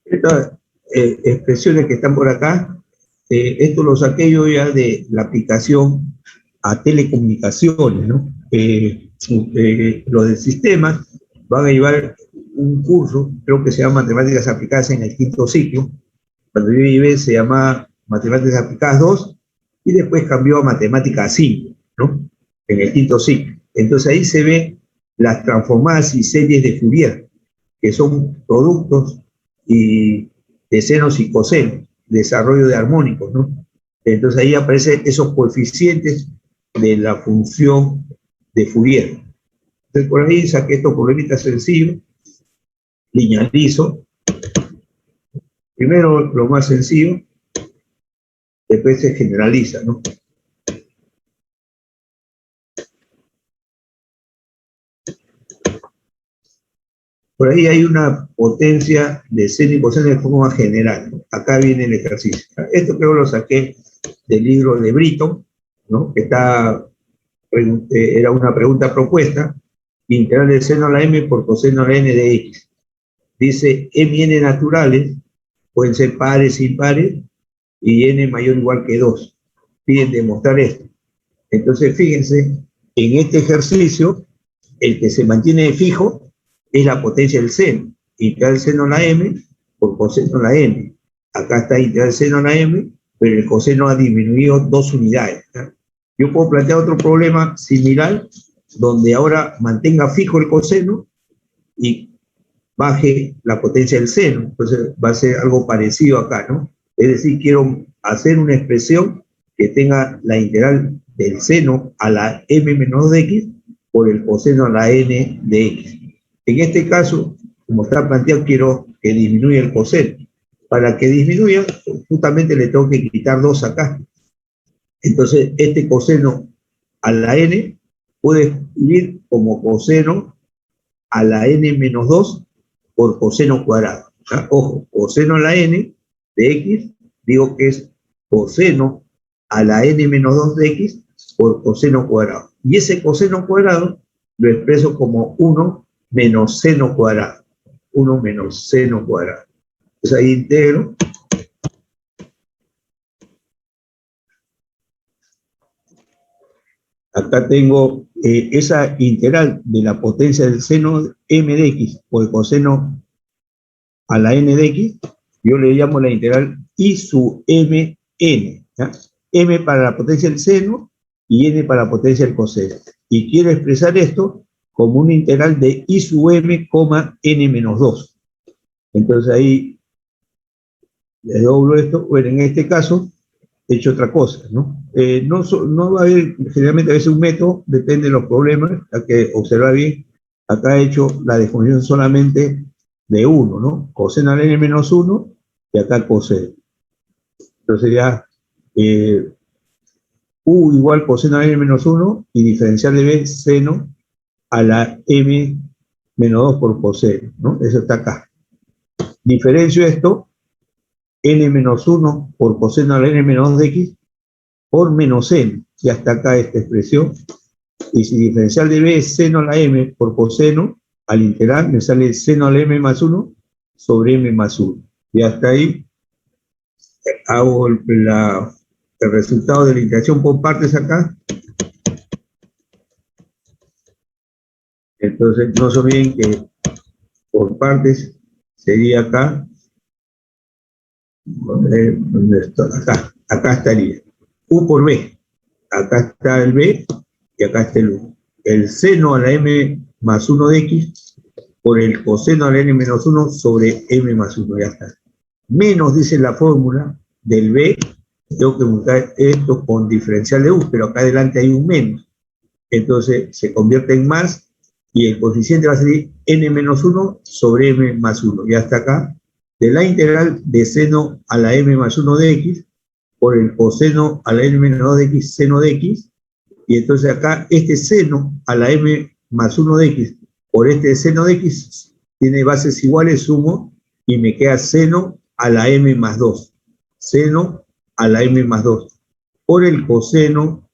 Estas expresiones que están por acá, esto lo saqué yo ya de la aplicación a telecomunicaciones, ¿no? Los de sistemas van a llevar un curso, creo que se llama Matemáticas Aplicadas en el quinto ciclo. Cuando yo llevé se llamaba Matemáticas Aplicadas 2 y después cambió a Matemáticas 5, ¿no? En el quinto ciclo. Entonces ahí se ve las transformadas y series de Fourier, que son productos y de senos y cosenos, desarrollo de armónicos, ¿no? Entonces ahí aparecen esos coeficientes de la función de Fourier. Entonces por ahí saqué estos problemitas sencillos, linealizo. Primero lo más sencillo, después se generaliza, ¿no? Por ahí hay una potencia de seno y coseno de forma general, ¿no? Acá viene el ejercicio. Esto creo lo saqué del libro de Britton, ¿no? Que era una pregunta propuesta, integral del seno a la m por coseno a la n de x. Dice m y n naturales, pueden ser pares, impares, y n mayor o igual que 2. Piden demostrar esto. Entonces, fíjense, en este ejercicio, el que se mantiene fijo es la potencia del seno. Integral del seno a la m por coseno a la n. Acá está integral del seno a la m, pero el coseno ha disminuido 2 unidades, ¿no? Yo puedo plantear otro problema similar, donde ahora mantenga fijo el coseno y baje la potencia del seno. Entonces va a ser algo parecido acá, ¿no? Es decir, quiero hacer una expresión que tenga la integral del seno a la m menos de x por el coseno a la n de x. En este caso, como está planteado, quiero que disminuya el coseno. Para que disminuya, justamente le tengo que quitar 2 acá. Entonces, este coseno a la n puede escribir como coseno a la n menos 2 por coseno cuadrado. ¿Ah? Ojo, coseno a la n de x, digo que es coseno a la n menos 2 de x por coseno cuadrado. Y ese coseno cuadrado lo expreso como 1 menos seno cuadrado. 1 menos seno cuadrado. Entonces ahí integro. Acá tengo esa integral de la potencia del seno m de x por el coseno a la n de x, yo le llamo la integral I sub mn, ¿ya? M para la potencia del seno y n para la potencia del coseno. Y quiero expresar esto como una integral de I sub m, n menos 2. Entonces ahí le doblo esto. Bueno, en este caso he hecho otra cosa, ¿no? No va a haber, generalmente a veces un método, depende de los problemas, hay que observar bien. Acá he hecho la definición solamente de 1, ¿no? Coseno a la n menos 1 y acá coseno. Entonces ya U igual coseno a la n menos 1 y diferencial de B seno a la m menos 2 por coseno, ¿no? Eso está acá. Diferencio esto, n menos 1 por coseno a la n menos 2 de x por menos n. Ya está acá esta expresión. Y si diferencial de B es seno a la m por coseno, al integral me sale seno a la m más 1 sobre m más 1. Y hasta ahí hago el resultado de la integración por partes acá. Entonces no se olviden que por partes sería acá, ¿dónde está? Acá estaría U por B, acá está el B y acá está el U. El seno a la m más 1 de x por el coseno a la n menos 1 sobre m más 1, ya está. Menos, dice la fórmula del B, tengo que buscar esto con diferencial de U, pero acá adelante hay un menos. Entonces se convierte en más y el coeficiente va a ser n menos 1 sobre m más 1. Ya está acá. De la integral de seno a la m más 1 de x por el coseno a la n menos 2 de x seno de x. Y entonces acá este seno a la m más 1 de x por este seno de x tiene bases iguales, sumo, y me queda seno a la m más 2. Seno a la m más 2 por el coseno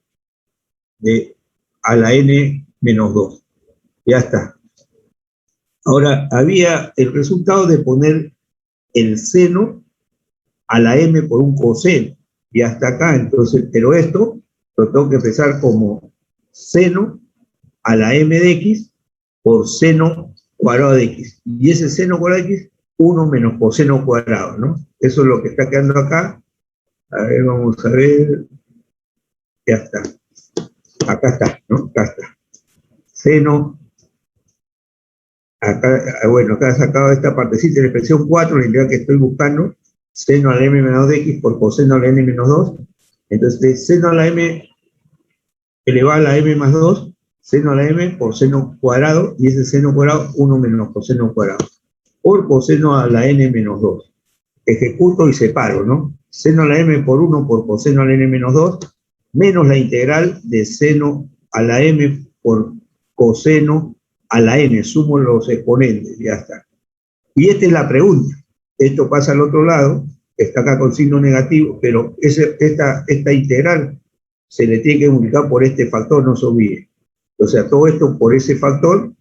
de a la n menos 2. Ya está. Ahora, había el resultado de poner el seno a la m por un coseno. Y hasta acá, entonces, pero esto lo tengo que empezar como seno a la m de x por seno cuadrado de x. Y ese seno cuadrado de x, 1 menos coseno cuadrado, ¿no? Eso es lo que está quedando acá. A ver, vamos a ver. Ya está. Acá está, ¿no? Acá está. Seno. Acá, bueno, acá he sacado esta partecita de la expresión 4, la integral que estoy buscando, seno a la m menos 2 de x por coseno a la n menos 2. Entonces, de seno a la m elevado a la m más 2, seno a la m por seno cuadrado, y ese seno cuadrado, 1 menos coseno cuadrado, por coseno a la n menos 2. Ejecuto y separo, ¿no? Seno a la m por 1 por coseno a la n menos 2, menos la integral de seno a la m por coseno a la n, sumo los exponentes, ya está. Y esta es la pregunta. Esto pasa al otro lado, está acá con signo negativo, pero esta integral se le tiene que multiplicar por este factor, no se olvide. O sea, todo esto por ese factor,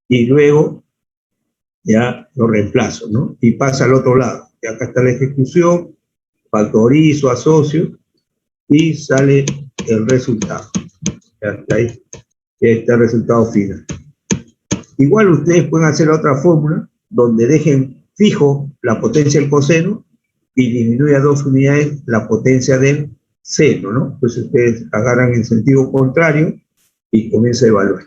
y luego ya lo reemplazo, ¿no? Y pasa al otro lado. Y acá está la ejecución, factorizo, asocio, y sale el resultado. Ya está ahí. Ya está el resultado final. Igual ustedes pueden hacer otra fórmula donde dejen fijo la potencia del coseno y disminuye a 2 unidades la potencia del seno, ¿no? Entonces ustedes agarran en sentido contrario y comienzan a evaluar.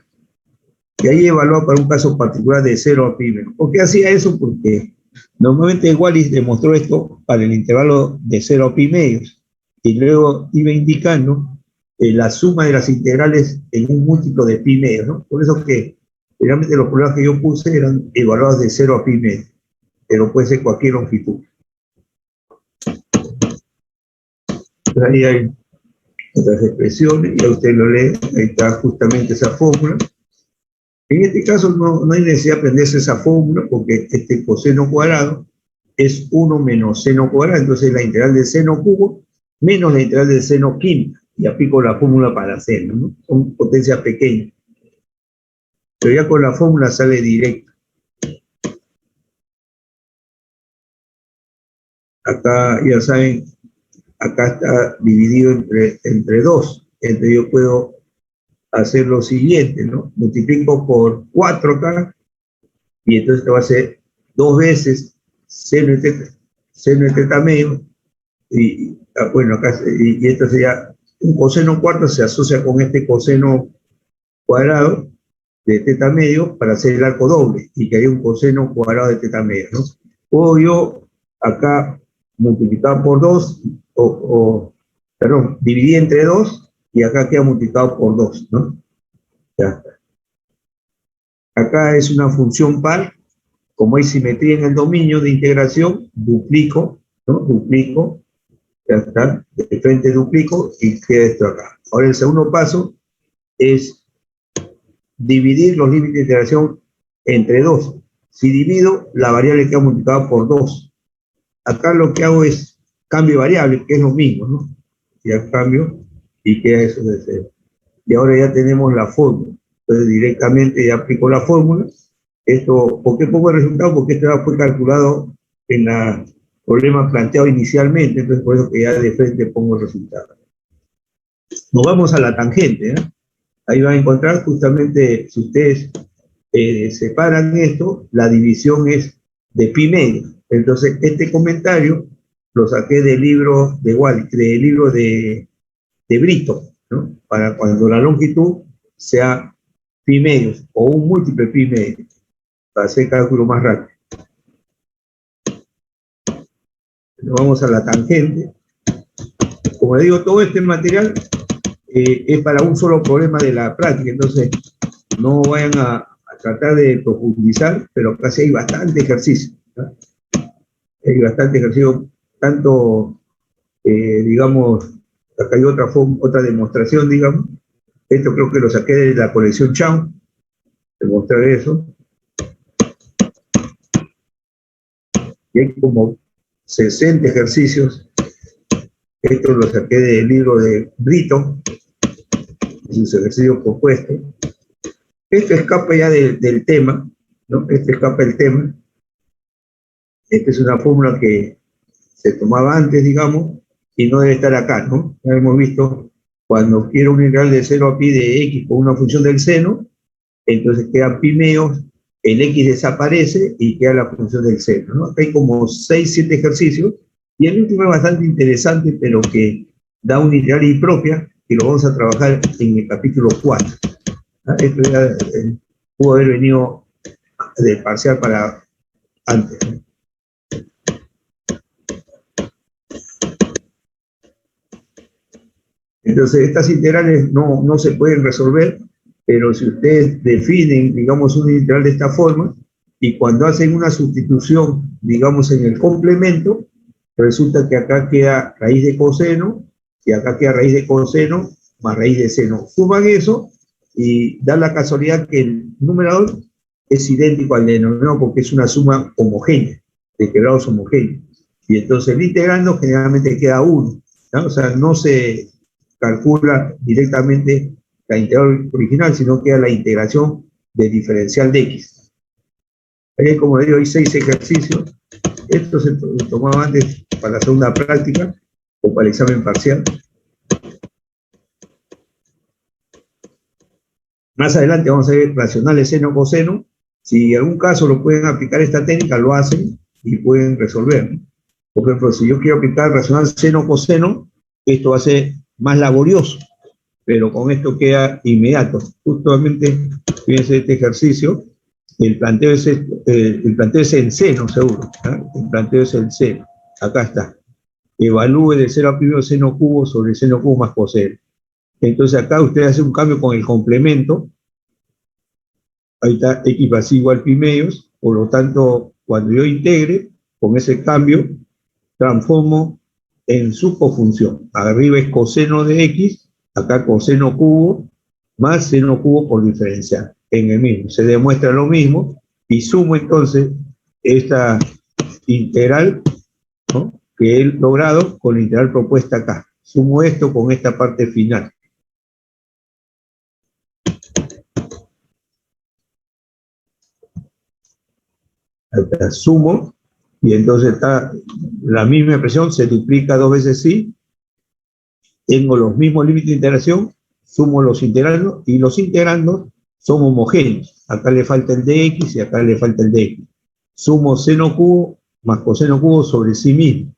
Y ahí evalúa para un caso particular de 0 a pi menos. ¿Por qué hacía eso? Porque normalmente Wallis demostró esto para el intervalo de 0 a pi medios y luego iba indicando la suma de las integrales en un múltiplo de pi medios, ¿no? Por eso que realmente los problemas que yo puse eran evaluados de 0 a pi medio, pero puede ser cualquier longitud. Entonces ahí hay otras expresiones, ya usted lo lee, ahí está justamente esa fórmula. En este caso no hay necesidad de aprenderse esa fórmula, porque este coseno cuadrado es 1 menos seno cuadrado, entonces la integral del seno cubo menos la integral del seno quinta, y aplico la fórmula para seno, ¿no? Son potencias pequeñas. Pero ya con la fórmula sale directo. Acá, ya saben, acá está dividido entre 2. Entonces yo puedo hacer lo siguiente, ¿no? Multiplico por 4 acá, y entonces te va a ser 2 veces seno de teta medio, y bueno, acá, y entonces ya un coseno cuarto se asocia con este coseno cuadrado de teta medio para hacer el arco doble, y que haya un coseno cuadrado de teta medio, ¿no? Puedo yo acá multiplicar por 2, perdón, dividir entre 2, y acá queda multiplicado por 2, ¿no? Ya está. Acá es una función par, como hay simetría en el dominio de integración, duplico ¿no? Duplico, ya está, de frente duplico y queda esto acá. Ahora el segundo paso es dividir los límites de integración entre 2. Si divido, la variable queda multiplicada por 2. Acá lo que hago es cambio de variable, que es lo mismo, ¿no? Ya cambio y queda eso de 0. Y ahora ya tenemos la fórmula. Entonces directamente ya aplico la fórmula. Esto, ¿por qué pongo el resultado? Porque esto ya fue calculado en el problema planteado inicialmente, entonces por eso que ya de frente pongo el resultado. Nos vamos a la tangente, ¿eh? Ahí van a encontrar justamente, si ustedes separan esto, la división es de pi medio. Entonces, este comentario lo saqué del libro de Wallis, del libro de Brito, ¿no? Para cuando la longitud sea pi medios o un múltiplo de pi medio, para hacer cálculo más rápido. Nos vamos a la tangente. Como les digo, todo este material es para un solo problema de la práctica, entonces no vayan a tratar de profundizar, pero casi hay bastante ejercicio, ¿no? Hay bastante ejercicio, tanto, digamos, acá hay otra demostración, digamos. Esto creo que lo saqué de la colección Chao, demostrar eso. Y hay como 60 ejercicios. Esto lo saqué del libro de Brito, sus ejercicios propuestos. Esto escapa ya del tema, ¿no? Este escapa del tema. Esta es una fórmula que se tomaba antes, digamos, y no debe estar acá, ¿no? Ya hemos visto, cuando quiero un integral de 0 a pi de x con una función del seno, entonces quedan pi medios, el x desaparece y queda la función del seno, ¿no? Acá hay como 6, 7 ejercicios, y el último es bastante interesante, pero que da una integral impropia, que lo vamos a trabajar en el capítulo 4. ¿Ah? Esto ya pudo haber venido de parcial para antes, ¿no? Entonces, estas integrales no se pueden resolver, pero si ustedes definen, digamos, una integral de esta forma, y cuando hacen una sustitución, digamos, en el complemento, resulta que acá queda raíz de coseno, y acá queda raíz de coseno más raíz de seno. Suman eso, y da la casualidad que el numerador es idéntico al denominador, porque es una suma homogénea, de quebrados homogéneos. Y entonces el integrando generalmente queda 1, ¿no? O sea, no se calcula directamente la integral original, sino que a la integración del diferencial de x. Ahí, como digo, hay 6 ejercicios. Esto se tomaba antes para la segunda práctica o para el examen parcial. Más adelante vamos a ver racionales seno-coseno. Si en algún caso lo pueden aplicar esta técnica, lo hacen y pueden resolver. Por ejemplo, si yo quiero aplicar racional seno-coseno, esto va a ser más laborioso, pero con esto queda inmediato. Justamente, fíjense este ejercicio, el planteo es en seno, seguro, ¿eh? El planteo es en seno, acá está. Evalúe de 0 a pi seno cubo sobre seno cubo más coseno. Entonces acá usted hace un cambio con el complemento, ahí está x vacío igual pi medios, por lo tanto, cuando yo integre, con ese cambio, transformo en su cofunción. Arriba es coseno de x, acá coseno cubo, más seno cubo por diferencial, en el mismo. Se demuestra lo mismo, y sumo entonces esta integral, ¿no?, que he logrado con la integral propuesta acá. Sumo esto con esta parte final. Acá sumo, y entonces está la misma expresión, se duplica 2 veces sí, tengo los mismos límites de integración, sumo los integrandos, y los integrandos son homogéneos. Acá le falta el dx y acá le falta el dx. Sumo seno cubo más coseno cubo sobre sí mismo.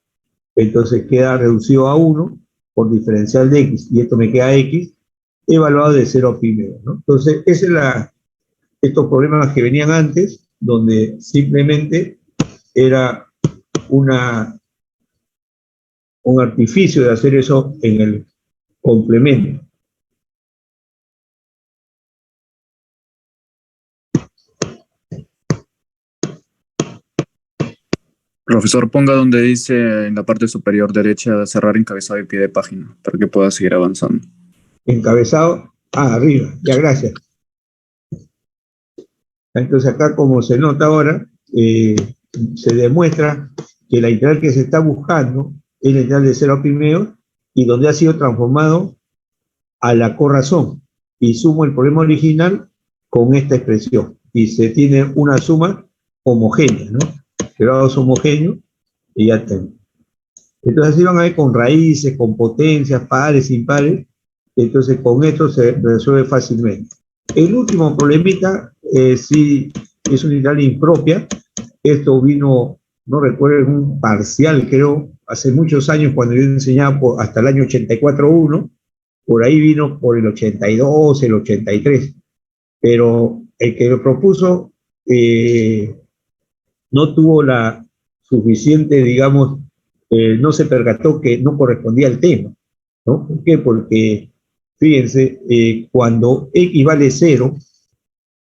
Entonces queda reducido a 1 por diferencial de x, y esto me queda x, evaluado de 0 a pi medio, ¿no? Entonces, ese es estos problemas que venían antes, donde simplemente era un artificio de hacer eso en el complemento. Profesor, ponga donde dice en la parte superior derecha cerrar encabezado y pie de página para que pueda seguir avanzando. Encabezado, arriba, ya, gracias. Entonces acá, como se nota ahora, se demuestra que la integral que se está buscando es la integral de 0 a primero y donde ha sido transformado a la corrazón. Y sumo el problema original con esta expresión. Y se tiene una suma homogénea, ¿no? Grados homogéneos y ya tengo. Entonces así van a ver con raíces, con potencias, pares, impares. Entonces con esto se resuelve fácilmente. El último problemita, sí, es una integral impropia. Esto vino, no recuerdo, en un parcial, creo, hace muchos años cuando yo enseñaba hasta el año 84-1, por ahí vino por el 82, el 83. Pero el que lo propuso no tuvo la suficiente, digamos, no se percató que no correspondía al tema, ¿no? ¿Por qué? Porque, fíjense, cuando x vale 0,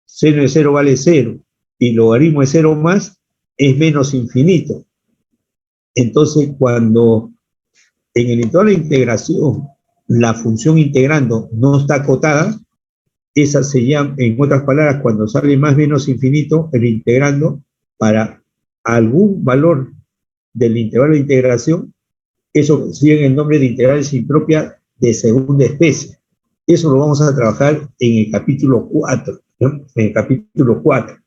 seno de 0 vale 0, y logaritmo de 0 más es menos infinito. Entonces, cuando en el intervalo de integración la función integrando no está acotada, esa se llama, en otras palabras, cuando sale más menos infinito, el integrando para algún valor del intervalo de integración, eso recibe el nombre de integrales impropias de segunda especie. Eso lo vamos a trabajar en el capítulo 4, ¿no? En el capítulo 4.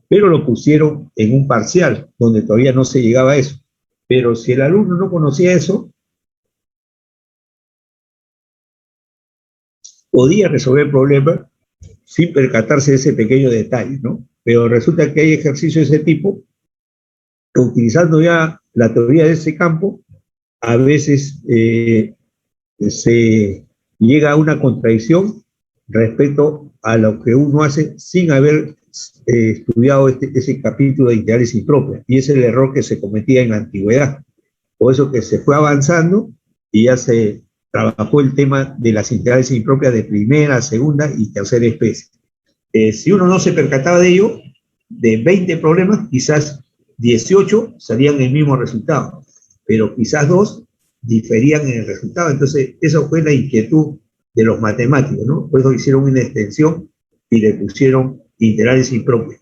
Pero lo pusieron en un parcial, donde todavía no se llegaba a eso. Pero si el alumno no conocía eso, podía resolver el problema sin percatarse de ese pequeño detalle, ¿no? Pero resulta que hay ejercicios de ese tipo que, utilizando ya la teoría de ese campo, a veces se llega a una contradicción respecto a lo que uno hace sin haber estudiado ese capítulo de integrales impropias. Y ese es el error que se cometía en la antigüedad. Por eso que se fue avanzando y ya se trabajó el tema de las integrales impropias de primera, segunda y tercera especie. Si uno no se percataba de ello, de 20 problemas, quizás 18 salían el mismo resultado, pero quizás 2 diferían en el resultado. Entonces, esa fue la inquietud de los matemáticos, ¿no? Por eso hicieron una extensión y le pusieron integrales impropias.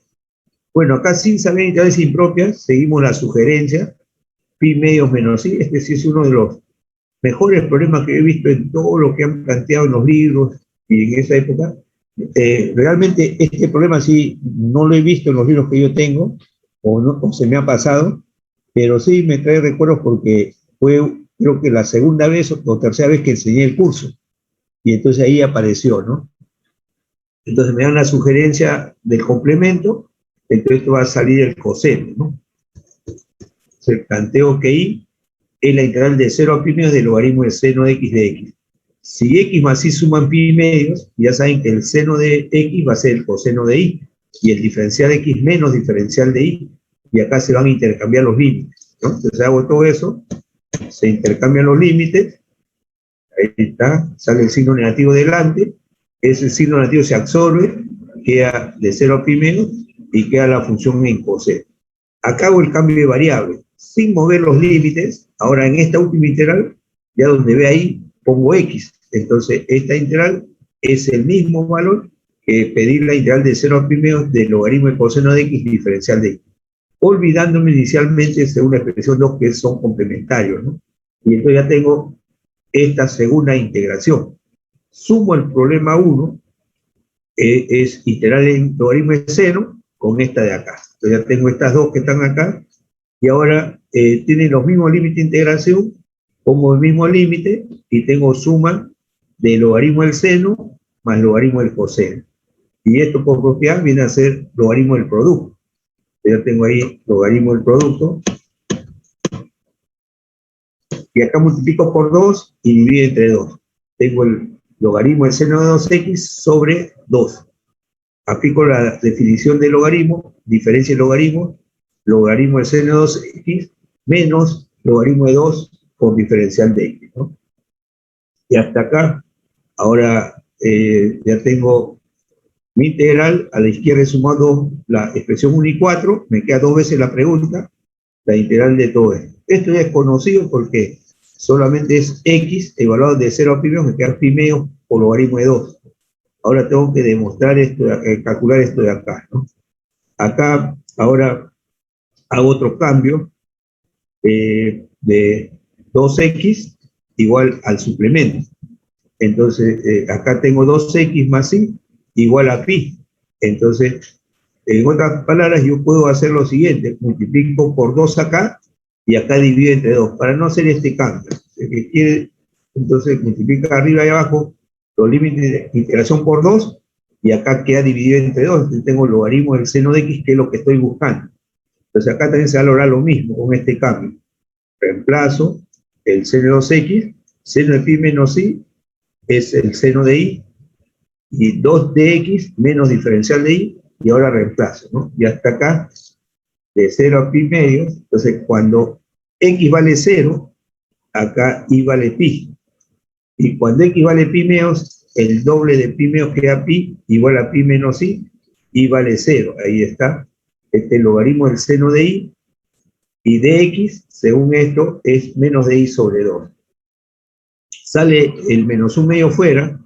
Bueno, acá sin saber integrales impropias, seguimos la sugerencia, pi medios menos i. Este sí es uno de los mejores problemas que he visto en todo lo que han planteado en los libros y en esa época. Realmente este problema sí no lo he visto en los libros que yo tengo, o se me ha pasado, pero sí me trae recuerdos porque fue, creo que la segunda vez o tercera vez que enseñé el curso, y entonces ahí apareció, ¿no? Entonces me dan la sugerencia del complemento, entonces esto va a salir el coseno, ¿no? Se planteo que i es la integral de 0 a pi medios del logaritmo del seno de x de x. Si x más y suman pi medios, ya saben que el seno de x va a ser el coseno de y, y el diferencial de x menos diferencial de y, y acá se van a intercambiar los límites, ¿no? Entonces hago todo eso, se intercambian los límites, ahí está, sale el signo negativo delante, ese signo negativo se absorbe, queda de 0 a pi medios, y queda la función en coseno. Acá hago el cambio de variable, sin mover los límites. Ahora en esta última integral, ya donde ve ahí, pongo x. Entonces esta integral es el mismo valor que pedir la integral de 0 a pi medios del logaritmo de coseno de x diferencial de x. Olvidándome inicialmente según la expresión 2 que son complementarios, ¿no? Y entonces ya tengo esta segunda integración. Sumo el problema 1, es integral en logaritmo de seno, con esta de acá. Entonces ya tengo estas dos que están acá, y ahora tienen los mismos límites de integración, pongo el mismo límite, y tengo suma de logaritmo del seno más logaritmo del coseno. Y esto por propiedad viene a ser logaritmo del producto. Ya tengo ahí logaritmo del producto. Y acá multiplico por 2 y divido entre 2. Tengo el logaritmo del seno de 2x sobre 2. Aplico la definición de logaritmo, diferencia de logaritmo, logaritmo del seno de 2x menos logaritmo de 2 por diferencial de x, ¿no? Y hasta acá, ahora ya tengo mi integral, a la izquierda he sumado la expresión 1 y 4, me queda 2 veces la pregunta, la integral de todo esto. Esto ya es conocido porque solamente es x evaluado de 0 a pi medio, me queda pi medio por logaritmo de 2. Ahora tengo que demostrar esto, calcular esto de acá, ¿no? Acá, ahora hago otro cambio de 2x igual al suplemento. Entonces, acá tengo 2x más y igual a pi. Entonces, en otras palabras, yo puedo hacer lo siguiente: multiplico por 2 acá y acá divido entre 2, para no hacer este cambio. El que quiere, entonces, multiplica arriba y abajo los límites de integración por 2 y acá queda dividido entre 2. Entonces, tengo el logaritmo del seno de x, que es lo que estoy buscando. Entonces, acá también se va a lograr lo mismo con este cambio. Reemplazo el seno de 2x, seno de pi menos i es el seno de i, y 2 de x menos diferencial de i, y ahora reemplazo, ¿no? Y hasta acá, de 0 a pi medio, entonces cuando x vale 0, acá y vale pi. Y cuando x vale pi medios, el doble de pi medios queda pi, igual a pi menos i, y vale 0. Ahí está. Este logaritmo del seno de i, y de x, según esto, es menos de i sobre 2. Sale el menos 1 medio fuera,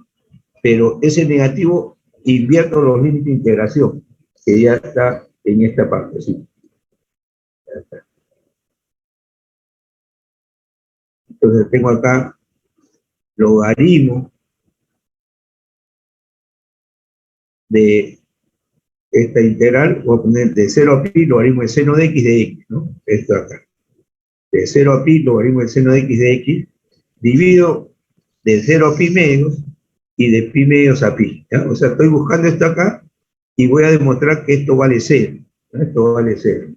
pero ese negativo invierto los límites de integración, que ya está en esta parte, ¿sí? Entonces tengo acá logaritmo de esta integral, voy a poner de 0 a pi, logaritmo de seno de x, ¿no? Esto acá. De 0 a pi, logaritmo de seno de x, divido de 0 a pi medios y de pi medios a pi, ¿ya? O sea, estoy buscando esto acá y voy a demostrar que esto vale 0, ¿no? Esto vale 0.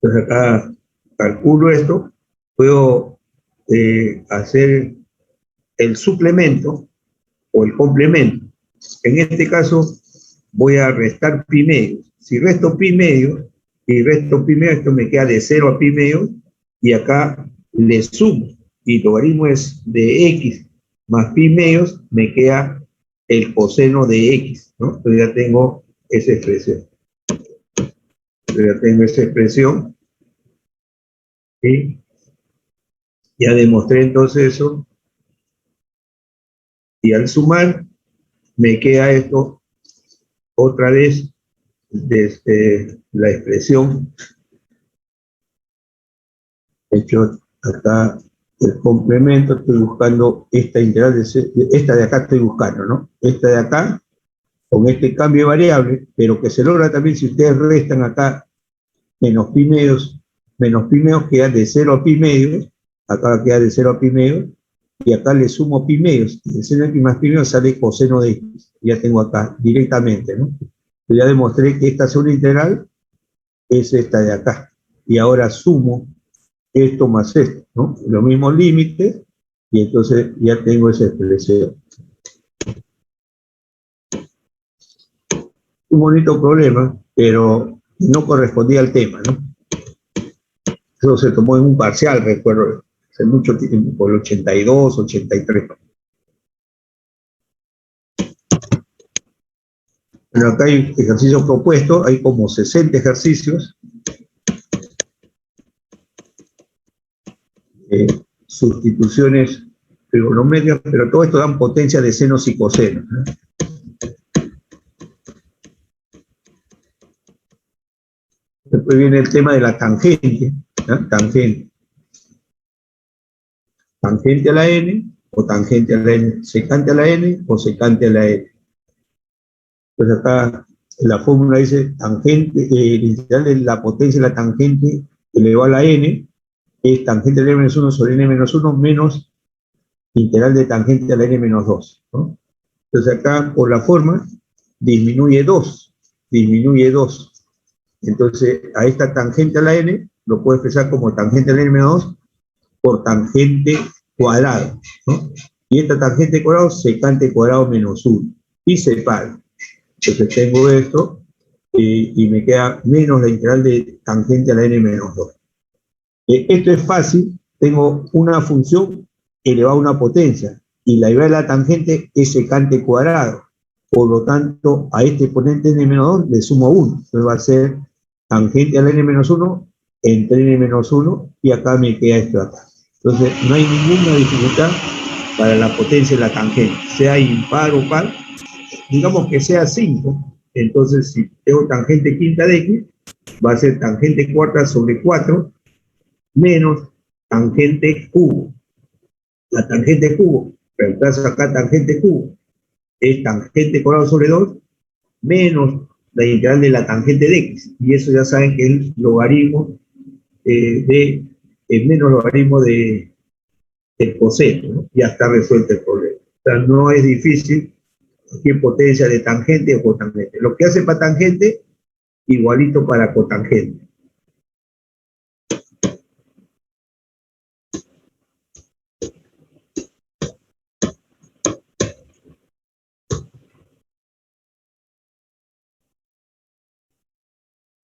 Entonces acá calculo esto, puedo hacer el suplemento o el complemento. En este caso voy a restar pi medios. Si resto pi medios y resto pi medios, esto me queda de 0 a pi medios, y acá le sumo, y logaritmo es de x más pi medios, me queda el coseno de x, ¿no? Entonces ya tengo esa expresión. ¿Sí? Ya demostré entonces eso, y al sumar me queda esto otra vez desde la expresión hecho acá el complemento. Estoy buscando esta integral esta de acá estoy buscando, ¿no? Esta de acá con este cambio de variable, pero que se logra también si ustedes restan acá menos pi medios queda de 0 a pi medios, acá queda de 0 a pi medios, y acá le sumo pi medios, y de seno de x más pi medios sale coseno de x. Ya tengo acá directamente, ¿no? Yo ya demostré que esta segunda integral es esta de acá, y ahora sumo esto más esto, ¿no? Los mismos límites, y entonces ya tengo esa expresión. Un bonito problema, pero no correspondía al tema, ¿no? Eso se tomó en un parcial, recuerdo, hace mucho tiempo, por el 82, 83. Bueno, acá hay ejercicios propuestos, hay como 60 ejercicios. Sustituciones trigonométricas, pero todo esto dan potencia de senos y cosenos, ¿no? Después viene el tema de la tangente, ¿no? Tangente a la n o tangente a la n, secante a la n o secante a la n. Pues acá la fórmula dice tangente, el integral de la potencia de la tangente elevado a la n es tangente a la n-1 sobre n-1 menos integral de tangente a la n-2, ¿no? Entonces acá por la forma disminuye 2. Entonces a esta tangente a la n lo puedo expresar como tangente a la n-2 por tangente cuadrado, ¿no? Y esta tangente cuadrado, secante cuadrado menos 1, y separo. Entonces tengo esto, y me queda menos la integral de tangente a la n-2. Esto es fácil, tengo una función elevada a una potencia, y la idea de la tangente es secante cuadrado. Por lo tanto, a este exponente n-2 le sumo 1. Entonces va a ser tangente a la n-1 entre n-1 y acá me queda esto acá. Entonces no hay ninguna dificultad para la potencia de la tangente, sea impar o par, digamos que sea 5, entonces si tengo tangente quinta de x, va a ser tangente cuarta sobre 4 menos tangente cubo. La tangente cubo, reemplazo acá tangente cubo, es tangente cuadrado sobre 2 menos la integral de la tangente de x, y eso ya saben que es el logaritmo el menos logaritmo del coseno, ¿no? Ya está resuelto el problema. O sea, no es difícil qué potencia de tangente o cotangente. Lo que hace para tangente, igualito para cotangente.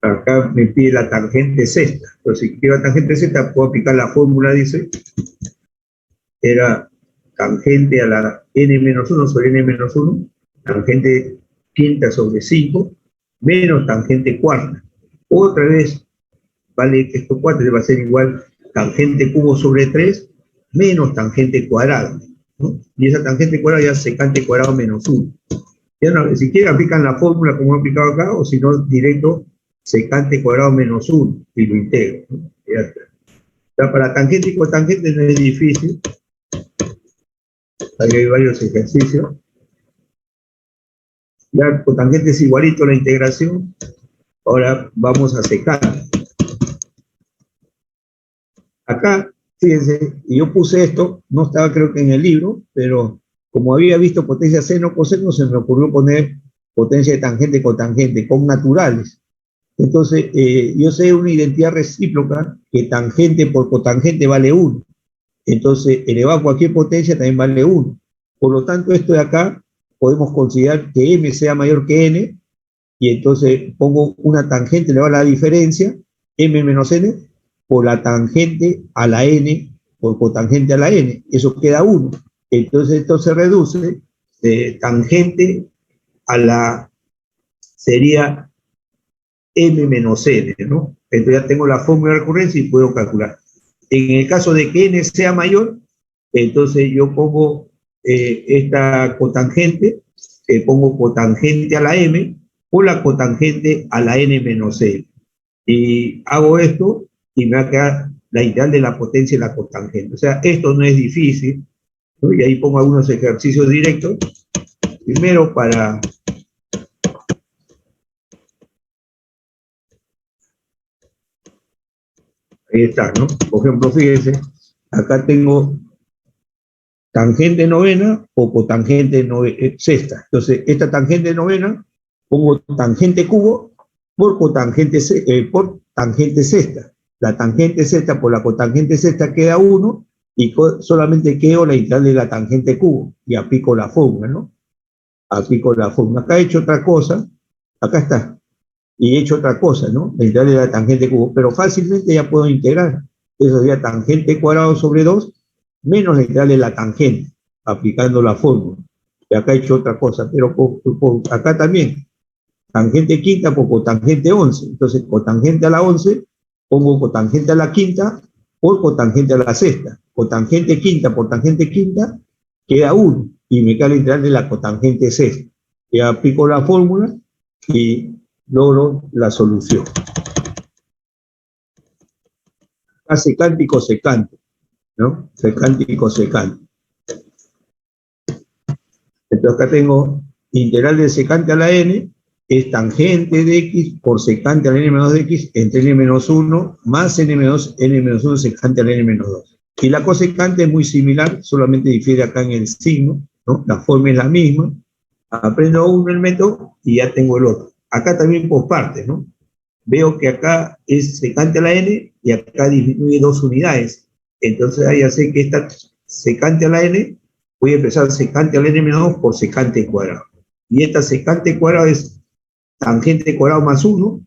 Acá me pide la tangente sexta. Entonces, si quiero la tangente sexta, puedo aplicar la fórmula, dice, era tangente a la n-1 sobre n-1, tangente quinta sobre 5, menos tangente cuarta. Otra vez, vale que esto 4 le va a ser igual tangente cubo sobre 3, menos tangente cuadrado, ¿no? Y esa tangente cuadrada ya es secante cuadrado menos 1. Ya no, si quieren aplican la fórmula como he aplicado acá, o si no, directo secante cuadrado menos 1 y lo integro, ¿no? Ya está. O sea, para tangente y cotangente no es difícil. Ahí hay varios ejercicios. Ya cotangente es igualito a la integración. Ahora vamos a secar. Acá, fíjense, y yo puse esto, no estaba creo que en el libro, pero como había visto potencia seno, coseno, se me ocurrió poner potencia de tangente, cotangente, con naturales. Entonces, yo sé una identidad recíproca que tangente por cotangente vale 1. Entonces, elevado a cualquier potencia también vale 1. Por lo tanto, esto de acá podemos considerar que m sea mayor que n, y entonces pongo una tangente elevada a la diferencia, m menos n, por la tangente a la n, por cotangente a la n. Eso queda 1. Entonces, esto se reduce de tangente a la, sería m menos n, ¿no? Entonces ya tengo la fórmula de recurrencia y puedo calcular. En el caso de que n sea mayor, entonces yo pongo esta cotangente, pongo cotangente a la m, o la cotangente a la n menos n. Y hago esto y me va a quedar la integral de la potencia y la cotangente. O sea, esto no es difícil, ¿no? Y ahí pongo algunos ejercicios directos. Primero para... Ahí está, ¿no? Por ejemplo, fíjense, acá tengo tangente novena o cotangente sexta. Entonces, esta tangente novena, pongo tangente cubo por tangente sexta. La tangente sexta por la cotangente sexta queda 1 y solamente quedo la integral de la tangente cubo y aplico la fórmula, ¿no? Aplico la fórmula. Acá he hecho otra cosa, acá está. Y he hecho otra cosa, ¿no? La integral de la tangente cubo, pero fácilmente ya puedo integrar. Eso sería tangente cuadrado sobre 2 menos la integral de la tangente, aplicando la fórmula. Y acá he hecho otra cosa, pero acá también, tangente quinta por cotangente 11. Entonces, cotangente a la 11, pongo cotangente a la quinta por cotangente a la sexta. Cotangente quinta por tangente quinta, queda 1, y me queda la integral de la cotangente sexta. Y aplico la fórmula y logro la solución. Acá secante y cosecante, ¿no? Secante y cosecante. Entonces acá tengo integral de secante a la n, es tangente de x por secante a la n menos de x entre n menos 1 más n menos 1 secante a la n menos 2. Y la cosecante es muy similar, solamente difiere acá en el signo, ¿no? La forma es la misma. Aprendo uno el método y ya tengo el otro. Acá también por partes, ¿no? Veo que acá es secante a la n y acá disminuye 2 unidades. Entonces ahí ya sé que esta secante a la n, voy a empezar secante a la n menos 2 por secante cuadrado. Y esta secante cuadrado es tangente cuadrado más 1.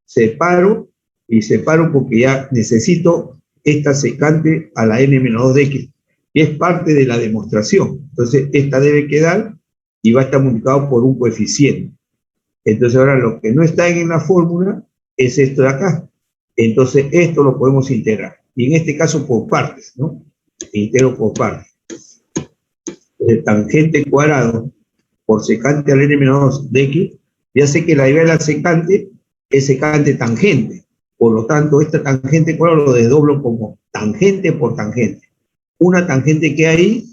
Separo y separo porque ya necesito esta secante a la n menos 2 de x, que es parte de la demostración. Entonces esta debe quedar y va a estar multiplicado por un coeficiente. Entonces ahora lo que no está en la fórmula es esto de acá. Entonces, esto lo podemos integrar. Y en este caso, por partes, ¿no? Integro por partes. El tangente cuadrado por secante al n-2 de x, ya sé que la derivada de la secante es secante tangente. Por lo tanto, esta tangente cuadrado lo desdoblo como tangente por tangente. Una tangente que hay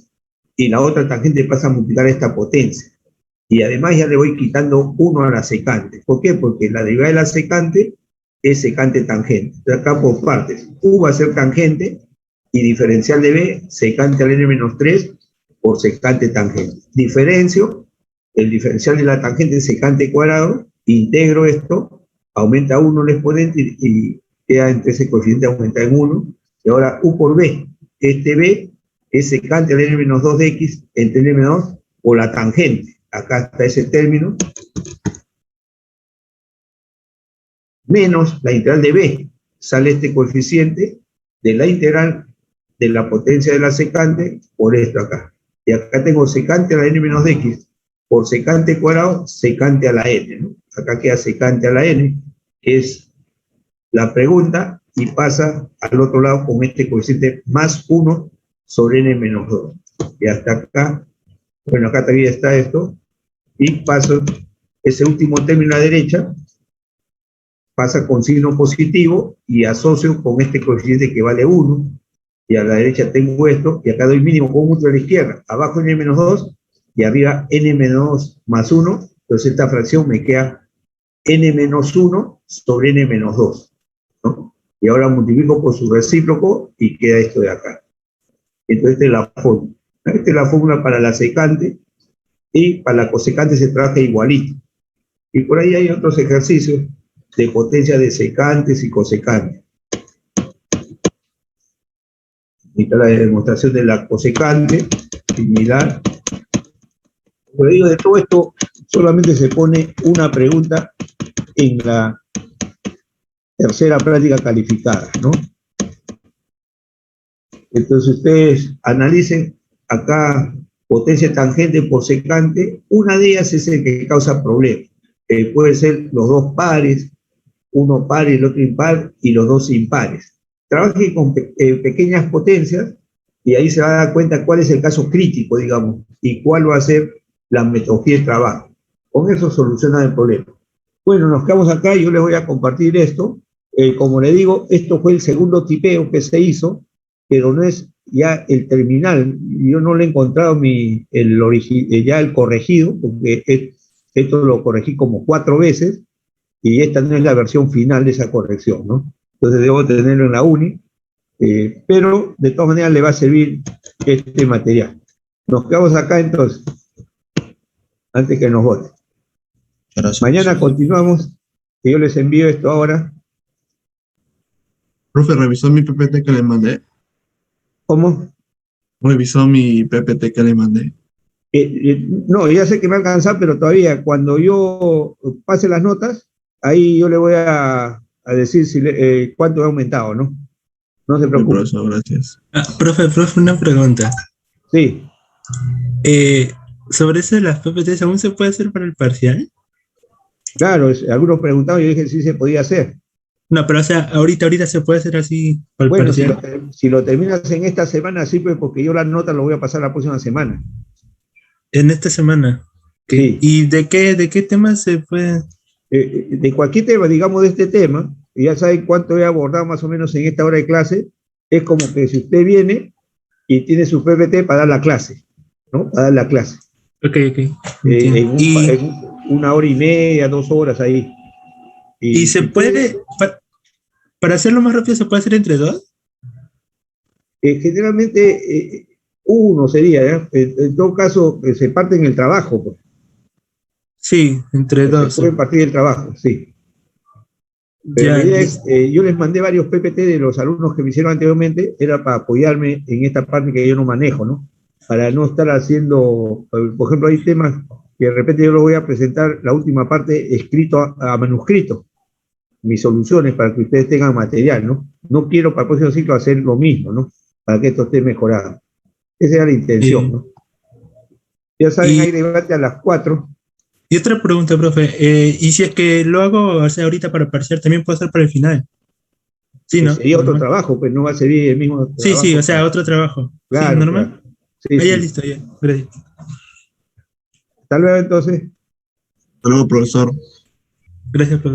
y la otra tangente pasa a multiplicar esta potencia. Y además ya le voy quitando 1 a la secante. ¿Por qué? Porque la derivada de la secante es secante tangente. Entonces acá por partes, u va a ser tangente y diferencial de b, secante al n-3 por secante tangente. Diferencio, el diferencial de la tangente es secante cuadrado, integro esto, aumenta 1 el exponente y queda entre ese coeficiente aumenta en 1. Y ahora u por b, este b es secante al n-2 de x entre n-2 o la tangente. Acá está ese término, menos la integral de b. Sale este coeficiente de la integral de la potencia de la secante por esto acá. Y acá tengo secante a la n-x por secante cuadrado, secante a la n, ¿no? Acá queda secante a la n, que es la pregunta, y pasa al otro lado con este coeficiente más 1 sobre n-2. Y hasta acá, bueno, acá también está esto, y paso ese último término a la derecha, pasa con signo positivo y asocio con este coeficiente que vale 1, y a la derecha tengo esto, y acá doy mínimo con mucho a la izquierda, abajo n-2, y arriba n-2 más 1, entonces esta fracción me queda n-1 sobre n-2, ¿no? Y ahora multiplico por su recíproco y queda esto de acá. Entonces esta es la fórmula. Esta es la fórmula para la secante, y para la cosecante se trabaja igualito. Y por ahí hay otros ejercicios de potencia de secantes y cosecantes. Y está la demostración de la cosecante, similar. Como digo, de todo esto solamente se pone una pregunta en la tercera práctica calificada, ¿no? Entonces ustedes analicen acá potencia tangente por secante, una de ellas es el que causa problemas. Puede ser los dos pares, uno par y el otro impar, y los dos impares. Trabaje con pequeñas potencias y ahí se va a dar cuenta cuál es el caso crítico, digamos, y cuál va a ser la metodología de trabajo. Con eso soluciona el problema. Bueno, nos quedamos acá y yo les voy a compartir esto. Como le digo, esto fue el segundo tipeo que se hizo, pero no es ya el terminal. Yo no le he encontrado ya el corregido, porque esto lo corregí como 4 veces, y esta no es la versión final de esa corrección, ¿no? Entonces debo tenerlo en la uni, pero de todas maneras le va a servir este material. Nos quedamos acá entonces, antes que nos voten. Gracias. Mañana continuamos, que yo les envío esto ahora. Profe, ¿revisó mi PPT que le mandé? ¿Cómo? ¿Revisó mi PPT que le mandé? No, ya sé que me va a alcanzar, pero todavía cuando yo pase las notas, ahí yo le voy a decir cuánto ha aumentado, ¿no? No se Sí, preocupe. profesor, gracias. Profe, una pregunta. Sí, Sobre eso de las PPTs, ¿aún se puede hacer para el parcial? claro, algunos preguntaban y yo dije sí se podía hacer. No, pero o sea, ahorita se puede hacer así para el Bueno, parcial. si lo terminas en esta semana, sí, pues porque yo la nota lo voy a pasar la próxima semana. En esta semana. Sí. ¿Y de qué temas se puede? De cualquier tema, digamos, de este tema, y ya saben cuánto he abordado más o menos en esta hora de clase, es como que si usted viene y tiene su PPT para dar la clase, ¿no? Para dar la clase. Ok. En 1 hora y media, 2 horas ahí. ¿Y se puede, para hacerlo más rápido, se puede hacer entre dos? Generalmente uno sería, ¿eh? En todo caso, se parte en el trabajo, pues. Sí, entre dos. Se puede partir del trabajo, sí. Pero Ya, la idea es, yo les mandé varios PPT de los alumnos que me hicieron anteriormente, era para apoyarme en esta parte que yo no manejo, ¿no? Para no estar haciendo, por ejemplo, hay temas que de repente yo los voy a presentar la última parte escrito a manuscrito, mis soluciones para que ustedes tengan material, ¿no? No quiero para el próximo ciclo hacer lo mismo, ¿no? Para que esto esté mejorado. Esa era la intención, ¿no? Ya saben, hay debate a las 4. y otra pregunta, profe. ¿Y si es que lo hago, o sea, ahorita para parcial, también puedo hacer para el final? Sí, ¿no? Sería otro Normal. trabajo, pues no va a ser el mismo Sí, trabajo. sí, o sea, otro trabajo. Claro, Sí, normal. claro. Sí, Ah, ya sí. listo, ya. Gracias. Hasta luego, entonces. Hasta luego, profesor. Gracias, profesor.